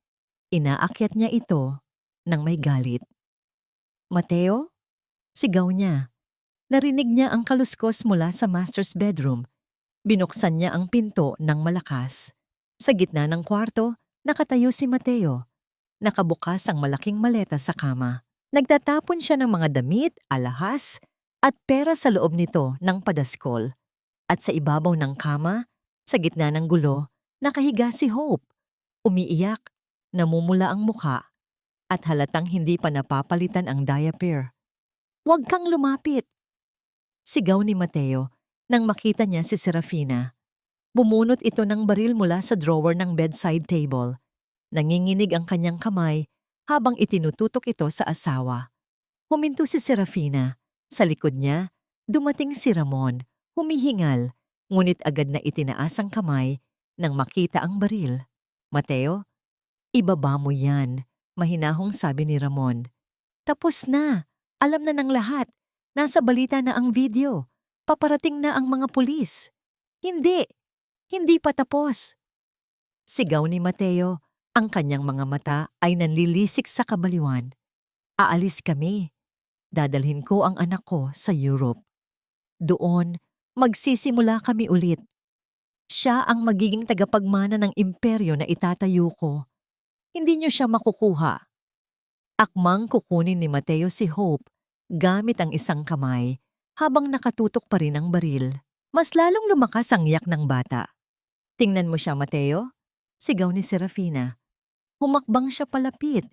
inaakyat niya ito ng may galit. Mateo? Sigaw niya. Narinig niya ang kaluskos mula sa master's bedroom. Binuksan niya ang pinto ng malakas. Sa gitna ng kwarto, nakatayo si Mateo. Nakabukas ang malaking maleta sa kama. Nagtatapon siya ng mga damit, alahas, at pera sa loob nito ng padaskol. At sa ibabaw ng kama, sa gitna ng gulo, nakahiga si Hope. Umiiyak, namumula ang muka, at halatang hindi pa napapalitan ang diaper. "Huwag kang lumapit!" Sigaw ni Mateo nang makita niya si Serafina. Bumunot ito ng baril mula sa drawer ng bedside table. Nanginginig ang kanyang kamay habang itinututok ito sa asawa. Huminto si Serafina. Sa likod niya, dumating si Ramon, humihingal, ngunit agad na itinaas ang kamay nang makita ang baril. "Mateo, ibaba mo yan," mahinahong sabi ni Ramon. "Tapos na. Alam na ng lahat. Nasa balita na ang video. Paparating na ang mga pulis." "Hindi! Hindi pa tapos!" Sigaw ni Mateo. Ang kanyang mga mata ay nanlilisik sa kabaliwan. "Aalis kami. Dadalhin ko ang anak ko sa Europe. Doon, magsisimula kami ulit. Siya ang magiging tagapagmana ng imperyo na itatayo ko. Hindi niyo siya makukuha." Akmang kukunin ni Mateo si Hope gamit ang isang kamay habang nakatutok pa rin ang baril. Mas lalong lumakas ang iyak ng bata. "Tingnan mo siya, Mateo," sigaw ni Serafina. Humakbang siya palapit.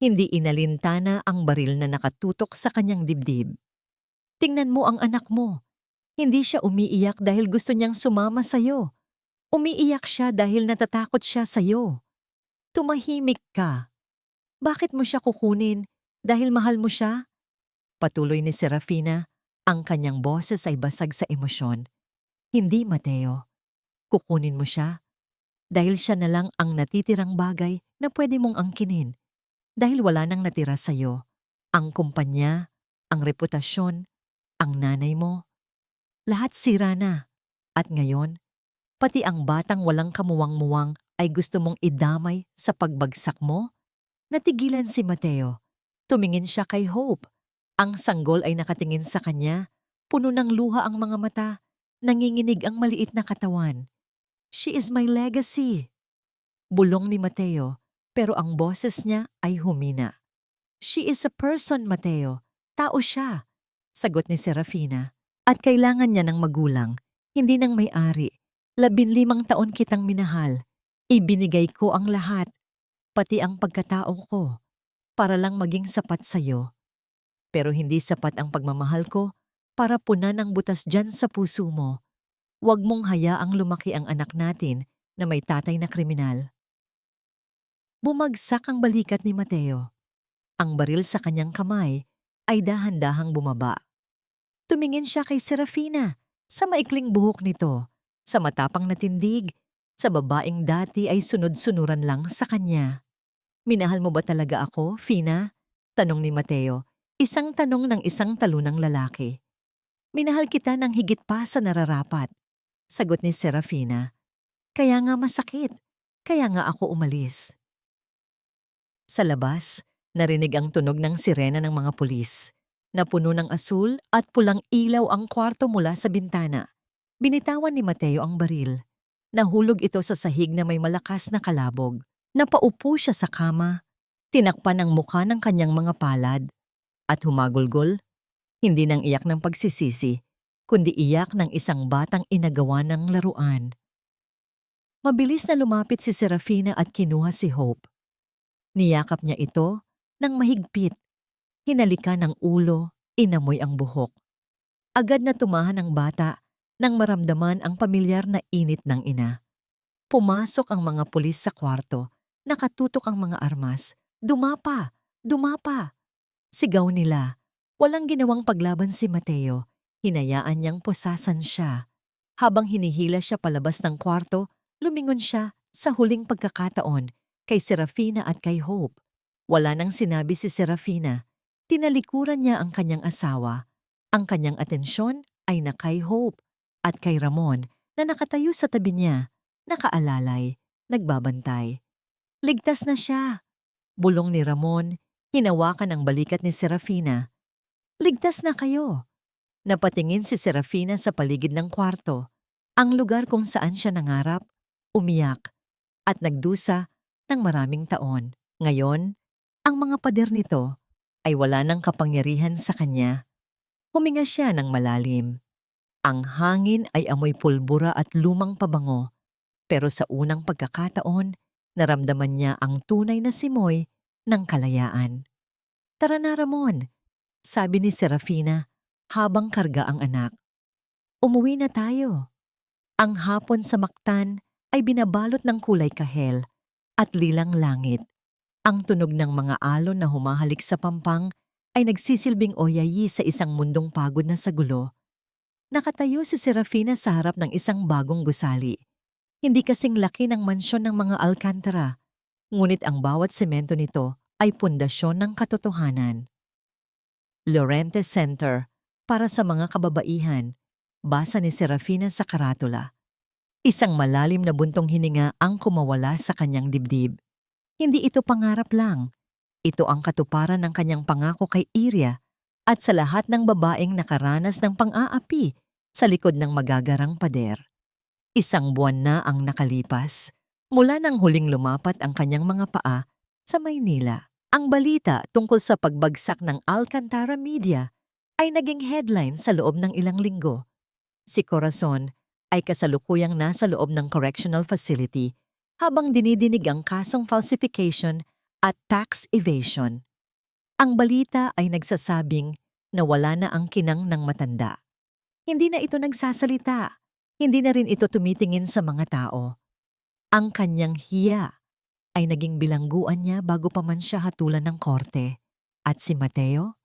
Hindi inalintana ang baril na nakatutok sa kanyang dibdib. "Tingnan mo ang anak mo. Hindi siya umiiyak dahil gusto niyang sumama sa'yo. Umiiyak siya dahil natatakot siya sa'yo. Tumahimik ka. Bakit mo siya kukunin? Dahil mahal mo siya?" Patuloy ni Serafina. Ang kanyang boses ay basag sa emosyon. "Hindi, Mateo. Kukunin mo siya dahil siya na lang ang natitirang bagay na pwede mong angkinin. Dahil wala nang natira sa'yo. Ang kumpanya, ang reputasyon, ang nanay mo. Lahat sira na. At ngayon, pati ang batang walang kamuwang-muwang ay gusto mong idamay sa pagbagsak mo?" Natigilan si Mateo. Tumingin siya kay Hope. Ang sanggol ay nakatingin sa kanya. Puno ng luha ang mga mata. Nanginginig ang maliit na katawan. "She is my legacy." Bulong ni Mateo, pero ang boses niya ay humina. "She is a person, Mateo. Tao siya," sagot ni Serafina. "At kailangan niya ng magulang, hindi ng may-ari. 15 taon kitang minahal. Ibinigay ko ang lahat, pati ang pagkatao ko, para lang maging sapat sa'yo. Pero hindi sapat ang pagmamahal ko para punan ang butas dyan sa puso mo. Huwag mong hayaang lumaki ang anak natin na may tatay na kriminal." Bumagsak ang balikat ni Mateo. Ang baril sa kanyang kamay ay dahan-dahang bumaba. Tumingin siya kay Serafina, sa maikling buhok nito, sa matapang na tindig, sa babaeng dati ay sunod-sunuran lang sa kanya. "Minahal mo ba talaga ako, Fina?" tanong ni Mateo, isang tanong ng isang talunang lalaki. "Minahal kita ng higit pa sa nararapat," sagot ni Serafina. "Kaya nga masakit, kaya nga ako umalis." Sa labas, narinig ang tunog ng sirena ng mga pulis. Napuno ng asul at pulang ilaw ang kwarto mula sa bintana. Binitawan ni Mateo ang baril. Nahulog ito sa sahig na may malakas na kalabog. Napaupo siya sa kama, tinakpan ang mukha ng kanyang mga palad, at humagulgol, hindi nang iyak ng pagsisisi, kundi iyak ng isang batang inagawa ng laruan. Mabilis na lumapit si Serafina at kinuha si Hope. Niyakap niya ito ng mahigpit. Hinalikan ang ulo, inamoy ang buhok. Agad na tumahan ang bata nang maramdaman ang pamilyar na init ng ina. Pumasok ang mga pulis sa kwarto. Nakatutok ang mga armas. "Dumapa! Dumapa!" Sigaw nila. Walang ginawang paglaban si Mateo. Hinayaan niyang pusasan siya. Habang hinihila siya palabas ng kwarto, lumingon siya sa huling pagkakataon kay Serafina at kay Hope. Wala nang sinabi si Serafina. Tinalikuran niya ang kanyang asawa. Ang kanyang atensyon ay na kay Hope at kay Ramon na nakatayo sa tabi niya, nakaalalay, nagbabantay. "Ligtas na siya," bulong ni Ramon, hinawakan ang balikat ni Serafina. "Ligtas na kayo." Napatingin si Serafina sa paligid ng kwarto, ang lugar kung saan siya nangarap, umiyak, at nagdusa ng maraming taon. Ngayon, ang mga pader nito ay wala ng kapangyarihan sa kanya. Huminga siya ng malalim. Ang hangin ay amoy pulbura at lumang pabango, pero sa unang pagkakataon, naramdaman niya ang tunay na simoy ng kalayaan. "Tara na, Ramon," sabi ni Serafina habang karga ang anak. "Umuwi na tayo." Ang hapon sa Mactan ay binabalot ng kulay kahel at lilang langit. Ang tunog ng mga alon na humahalik sa pampang ay nagsisilbing oyayi sa isang mundong pagod na sa gulo. Nakatayo si Serafina sa harap ng isang bagong gusali. Hindi kasing laki ng mansyon ng mga Alcantara, ngunit ang bawat semento nito ay pundasyon ng katotohanan. Llorente Center para sa mga kababaihan, basa ni Serafina sa karatula. Isang malalim na buntong hininga ang kumawala sa kanyang dibdib. Hindi ito pangarap lang. Ito ang katuparan ng kanyang pangako kay Iria at sa lahat ng babaeng nakaranas ng pang-aapi sa likod ng magagarang pader. Isang buwan na ang nakalipas mula nang huling lumapat ang kanyang mga paa sa Maynila. Ang balita tungkol sa pagbagsak ng Alcantara Media ay naging headline sa loob ng ilang linggo. Si Corazon ay kasalukuyang nasa loob ng correctional facility habang dinidinig ang kasong falsification at tax evasion. Ang balita ay nagsasabing na wala na ang kinang ng matanda. Hindi na ito nagsasalita. Hindi na rin ito tumitingin sa mga tao. Ang kanyang hiya ay naging bilangguan niya bago pa man siya hatulan ng korte. At si Mateo?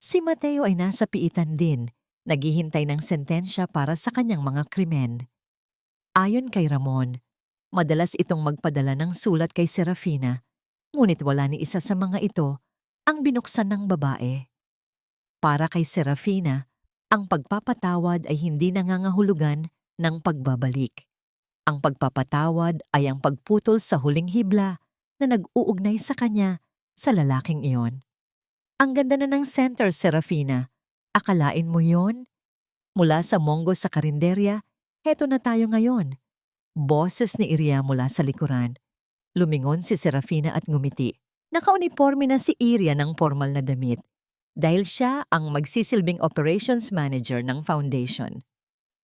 Si Mateo ay nasa piitan din, naghihintay ng sentensya para sa kanyang mga krimen. Ayon kay Ramon, madalas itong magpadala ng sulat kay Serafina, ngunit wala ni isa sa mga ito ang binuksan ng babae. Para kay Serafina, ang pagpapatawad ay hindi nangangahulugan ng pagbabalik. Ang pagpapatawad ay ang pagputol sa huling hibla na nag-uugnay sa kanya sa lalaking iyon. Ang ganda na ng center, Serafina. Akalain mo yon? Mula sa Mongo sa karinderya, heto na tayo ngayon. Boses ni Iria mula sa likuran. Lumingon si Serafina at ngumiti. Nakauniforme na si Iria ng formal na damit dahil siya ang magsisilbing operations manager ng foundation.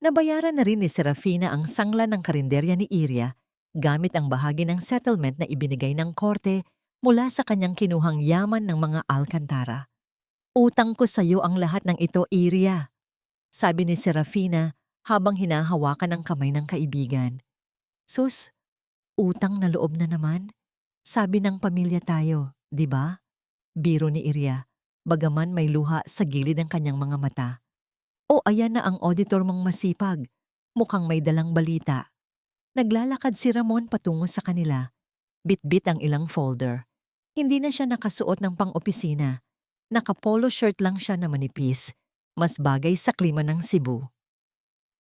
Nabayaran na rin ni Serafina ang sangla ng karinderya ni Iria gamit ang bahagi ng settlement na ibinigay ng korte mula sa kanyang kinuhang yaman ng mga Alcantara. "Utang ko sa iyo ang lahat ng ito, Iria," sabi ni Serafina habang hinahawakan ang kamay ng kaibigan. "Sus, utang na loob na naman. Sabi ng pamilya tayo, di ba?" Biro ni Iria, bagaman may luha sa gilid ng kanyang mga mata. "O ayan na ang auditor mong masipag, mukhang may dalang balita." Naglalakad si Ramon patungo sa kanila. Bitbit ang ilang folder. Hindi na siya nakasuot ng pang-opisina. Naka-polo shirt lang siya na manipis, mas bagay sa klima ng Cebu.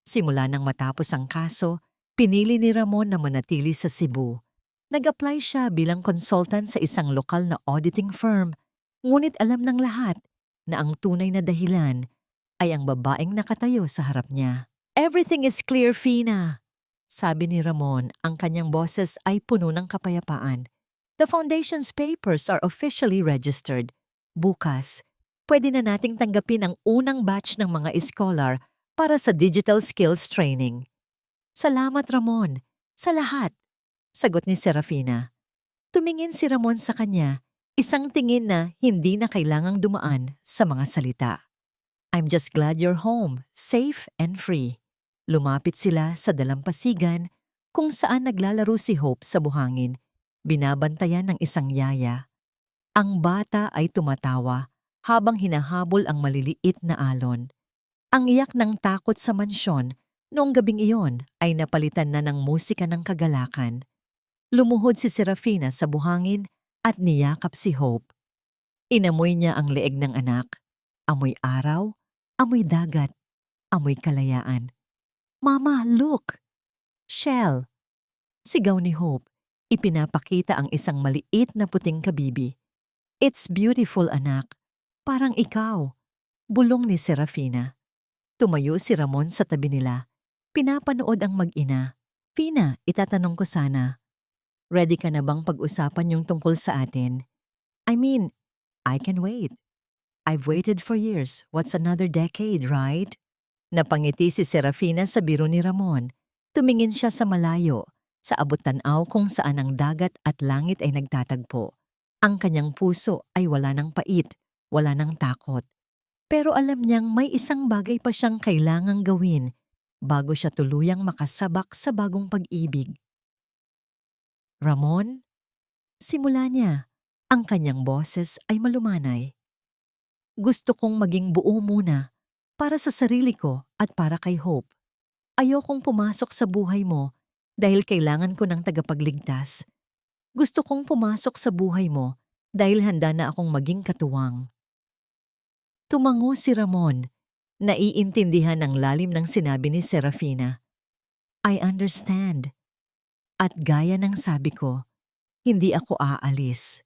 Simula nang matapos ang kaso, pinili ni Ramon na manatili sa Cebu. Nag-apply siya bilang consultant sa isang lokal na auditing firm, ngunit alam ng lahat na ang tunay na dahilan ay ang babaeng nakatayo sa harap niya. "Everything is clear, Fina," sabi ni Ramon. Ang kanyang boses ay puno ng kapayapaan. "The foundation's papers are officially registered. Bukas, pwede na nating tanggapin ang unang batch ng mga scholar para sa digital skills training." "Salamat, Ramon, sa lahat," sagot ni Serafina. Tumingin si Ramon sa kanya, isang tingin na hindi na kailangang dumaan sa mga salita. "I'm just glad you're home, safe and free." Lumapit sila sa dalampasigan kung saan naglalaro si Hope sa buhangin, binabantayan ng isang yaya. Ang bata ay tumatawa habang hinahabol ang maliliit na alon. Ang iyak ng takot sa mansyon noong gabing iyon ay napalitan na ng musika ng kagalakan. Lumuhod si Serafina sa buhangin at niyakap si Hope. Inamoy niya ang leeg ng anak. Amoy araw, amoy dagat, amoy kalayaan. "Mama, look! Shell!" Sigaw ni Hope. Ipinapakita ang isang maliit na puting kabibi. "It's beautiful, anak. Parang ikaw." Bulong ni Serafina. Tumayo si Ramon sa tabi nila. Pinapanood ang mag-ina. "Fina, itatanong ko sana. Ready ka na bang pag-usapan yung tungkol sa atin? I mean, I can wait. I've waited for years. What's another decade, right? Napangiti si Serafina sa biro ni Ramon. Tumingin siya sa malayo, sa abot-tanaw kung saan ang dagat at langit ay nagtatagpo. Ang kanyang puso ay wala ng pait, wala ng takot. Pero alam niyang may isang bagay pa siyang kailangang gawin bago siya tuluyang makasabak sa bagong pag-ibig. Ramon? Simula niya, ang kanyang boses ay malumanay. Gusto kong maging buo muna para sa sarili ko at para kay Hope. Ayokong pumasok sa buhay mo dahil kailangan ko ng tagapagligtas. Gusto kong pumasok sa buhay mo dahil handa na akong maging katuwang. Tumango si Ramon. Naiintindihan ng lalim ng sinabi ni Serafina. I understand. At gaya ng sabi ko, hindi ako aalis.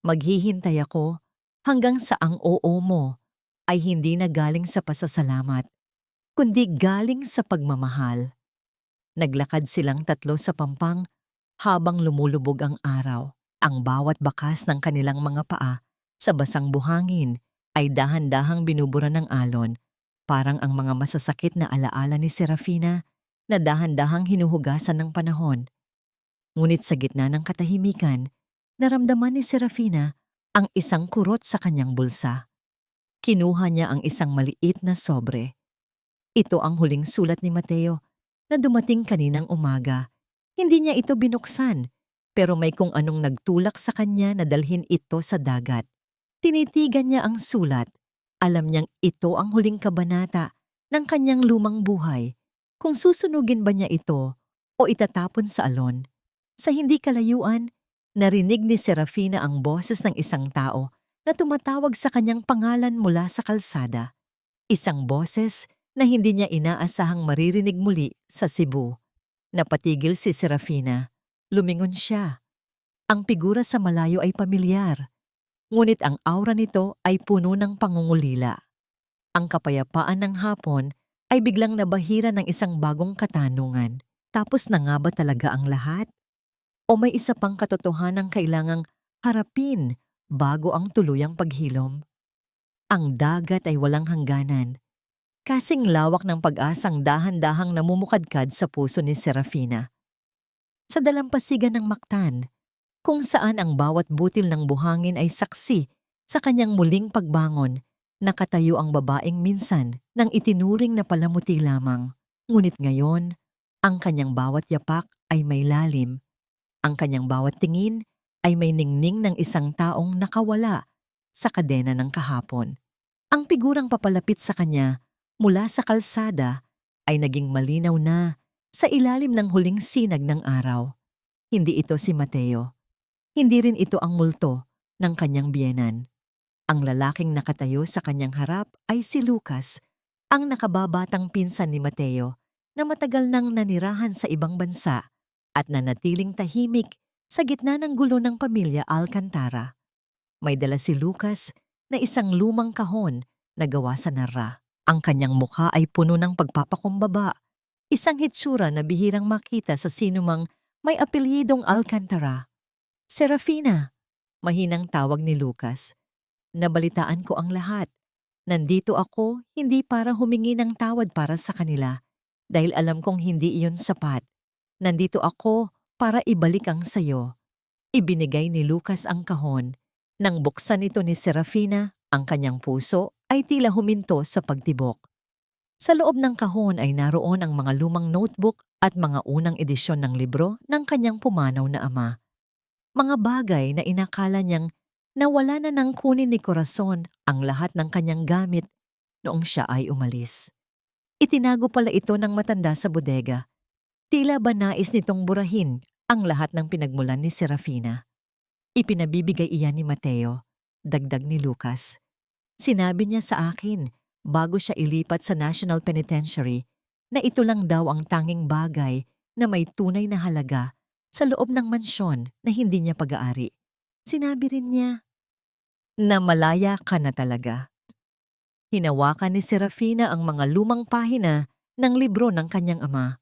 Maghihintay ako hanggang sa ang oo mo ay hindi na galing sa pasasalamat, kundi galing sa pagmamahal. Naglakad silang tatlo sa pampang habang lumulubog ang araw. Ang bawat bakas ng kanilang mga paa sa basang buhangin ay dahan-dahang binubura ng alon, parang ang mga masasakit na alaala ni Serafina na dahan-dahang hinuhugasan ng panahon. Ngunit sa gitna ng katahimikan, naramdaman ni Serafina ang isang kurot sa kanyang bulsa. Kinuha niya ang isang maliit na sobre. Ito ang huling sulat ni Mateo na dumating kaninang umaga. Hindi niya ito binuksan, pero may kung anong nagtulak sa kanya na dalhin ito sa dagat. Tinitigan niya ang sulat. Alam niyang ito ang huling kabanata ng kanyang lumang buhay. Kung susunugin ba niya ito o itatapon sa alon. Sa hindi kalayuan, narinig ni Serafina ang boses ng isang tao na tumatawag sa kanyang pangalan mula sa kalsada. Isang boses na hindi niya inaasahang maririnig muli sa Cebu. Napatigil si Serafina. Lumingon siya. Ang figura sa malayo ay pamilyar. Ngunit ang aura nito ay puno ng pangungulila. Ang kapayapaan ng hapon ay biglang nabahira ng isang bagong katanungan. Tapos na nga ba talaga ang lahat? O may isa pang katotohanang kailangang harapin bago ang tuluyang paghilom? Ang dagat ay walang hangganan. Kasing lawak ng pag-asang dahan-dahang namumukadkad sa puso ni Serafina. Sa dalampasigan ng Mactan, kung saan ang bawat butil ng buhangin ay saksi sa kanyang muling pagbangon, nakatayo ang babaeng minsan nang itinuring na palamuti lamang. Ngunit ngayon, ang kanyang bawat yapak ay may lalim. Ang kanyang bawat tingin ay may ningning ng isang taong nakawala sa kadena ng kahapon. Ang figurang papalapit sa kanya mula sa kalsada ay naging malinaw na sa ilalim ng huling sinag ng araw. Hindi ito si Mateo. Hindi rin ito ang multo ng kanyang biyenan. Ang lalaking nakatayo sa kanyang harap ay si Lucas, ang nakababatang pinsan ni Mateo na matagal nang nanirahan sa ibang bansa at nanatiling tahimik sa gitna ng gulo ng pamilya Alcantara. May dala si Lucas na isang lumang kahon na gawa sa nara. Ang kanyang mukha ay puno ng pagpapakumbaba, isang hitsura na bihirang makita sa sinumang may apelyidong Alcantara. Serafina, mahinang tawag ni Lucas. Nabalitaan ko ang lahat. Nandito ako hindi para humingi ng tawad para sa kanila dahil alam kong hindi iyon sapat. Nandito ako para ibalik ang sayo. Ibinigay ni Lucas ang kahon. Nang buksan ito ni Serafina, ang kanyang puso ay tila huminto sa pagtibok. Sa loob ng kahon ay naroon ang mga lumang notebook at mga unang edisyon ng libro ng kanyang pumanaw na ama. Mga bagay na inakala niyang nawala na ng kunin ni Corazon ang lahat ng kanyang gamit noong siya ay umalis. Itinago pala ito ng matanda sa bodega. Tila ba nais nitong burahin ang lahat ng pinagmulan ni Serafina. Ipinabibigay iyan ni Mateo, dagdag ni Lucas. Sinabi niya sa akin bago siya ilipat sa National Penitentiary na ito lang daw ang tanging bagay na may tunay na halaga sa loob ng mansyon na hindi niya pag-aari. Sinabi rin niya na malaya ka na talaga. Hinawakan ni Serafina ang mga lumang pahina ng libro ng kanyang ama.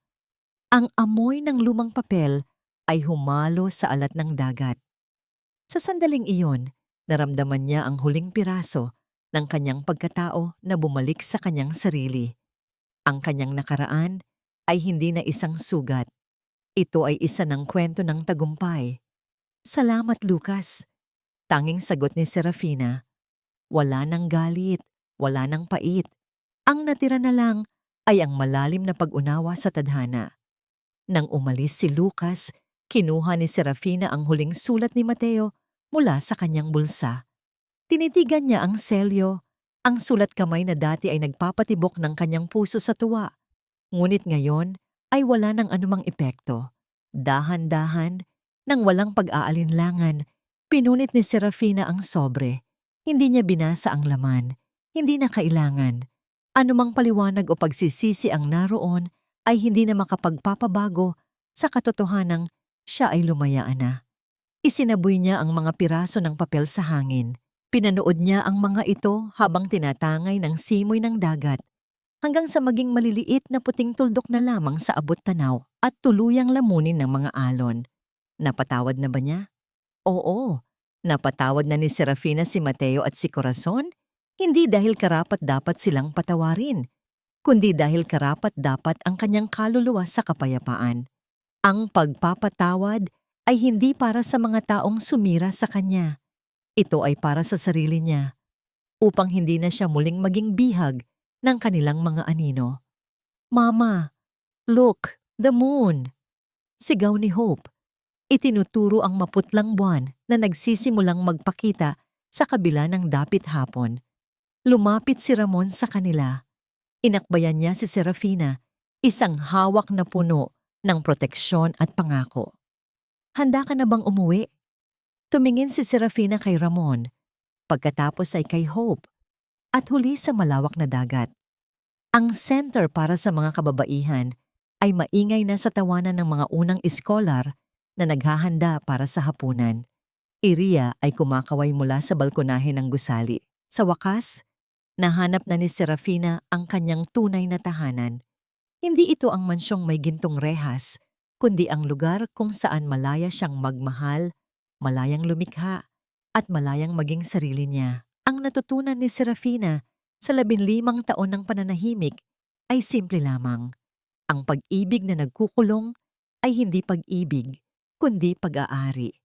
Ang amoy ng lumang papel ay humalo sa alat ng dagat. Sa sandaling iyon, naramdaman niya ang huling piraso ng kanyang pagkatao na bumalik sa kanyang sarili. Ang kanyang nakaraan ay hindi na isang sugat. Ito ay isa ng kwento ng tagumpay. Salamat, Lucas. Tanging sagot ni Serafina. Wala nang galit, wala nang pait. Ang natira na lang ay ang malalim na pag-unawa sa tadhana. Nang umalis si Lucas, kinuha ni Serafina ang huling sulat ni Mateo mula sa kanyang bulsa. Tinitigan niya ang selyo, ang sulat kamay na dati ay nagpapatibok ng kanyang puso sa tuwa. Ngunit ngayon ay wala ng anumang epekto. Dahan-dahan, nang walang pag-aalinlangan, pinunit ni Serafina ang sobre. Hindi niya binasa ang laman, hindi na kailangan. Anumang paliwanag o pagsisisi ang naroon ay hindi na makapagpapabago sa katotohanang siya ay lumayaan na. Isinaboy niya ang mga piraso ng papel sa hangin. Pinanood niya ang mga ito habang tinatangay ng simoy ng dagat, hanggang sa maging maliliit na puting tuldok na lamang sa abot tanaw at tuluyang lamunin ng mga alon. Napatawad na ba niya? Oo, napatawad na ni Serafina si Mateo at si Corazon, hindi dahil karapat-dapat silang patawarin, kundi dahil karapat-dapat ang kanyang kaluluwa sa kapayapaan. Ang pagpapatawad ay hindi para sa mga taong sumira sa kanya. Ito ay para sa sarili niya, upang hindi na siya muling maging bihag ng kanilang mga anino. Mama, look, the moon! Sigaw ni Hope. Itinuturo ang maputlang buwan na nagsisimulang magpakita sa kabila ng dapit hapon. Lumapit si Ramon sa kanila. Inakbayan niya si Serafina, isang hawak na puno ng proteksyon at pangako. Handa ka na bang umuwi? Tumingin si Serafina kay Ramon, pagkatapos ay kay Hope, at huli sa malawak na dagat. Ang center para sa mga kababaihan ay maingay na sa tawanan ng mga unang iskolar na naghahanda para sa hapunan. Iriya ay kumakaway mula sa balkonahe ng gusali. Sa wakas, nahanap na ni Serafina ang kanyang tunay na tahanan. Hindi ito ang mansyong may gintong rehas, kundi ang lugar kung saan malaya siyang magmahal, malayang lumikha, at malayang maging sarili niya. Ang natutunan ni Serafina sa 15 taon ng pananahimik ay simple lamang. Ang pag-ibig na nagkukulong ay hindi pag-ibig, kundi pag-aari.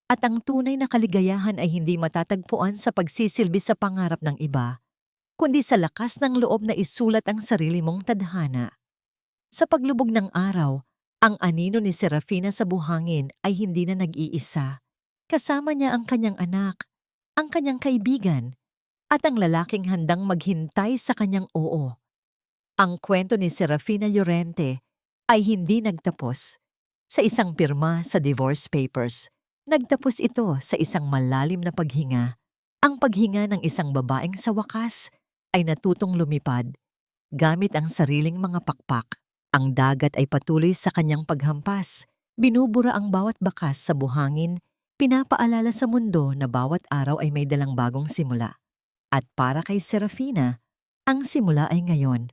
At ang tunay na kaligayahan ay hindi matatagpuan sa pagsisilbi sa pangarap ng iba, kundi sa lakas ng loob na isulat ang sarili mong tadhana. Sa paglubog ng araw, ang anino ni Serafina sa buhangin ay hindi na nag-iisa. Kasama niya ang kanyang anak, ang kanyang kaibigan, at ang lalaking handang maghintay sa kanyang oo. Ang kwento ni Serafina Llorente ay hindi nagtapos sa isang pirma sa divorce papers. Nagtapos ito sa isang malalim na paghinga. Ang paghinga ng isang babaeng sa wakas ay natutong lumipad gamit ang sariling mga pakpak. Ang dagat ay patuloy sa kanyang paghampas. Binubura ang bawat bakas sa buhangin, pinapaalala sa mundo na bawat araw ay may dalang bagong simula. At para kay Serafina, ang simula ay ngayon.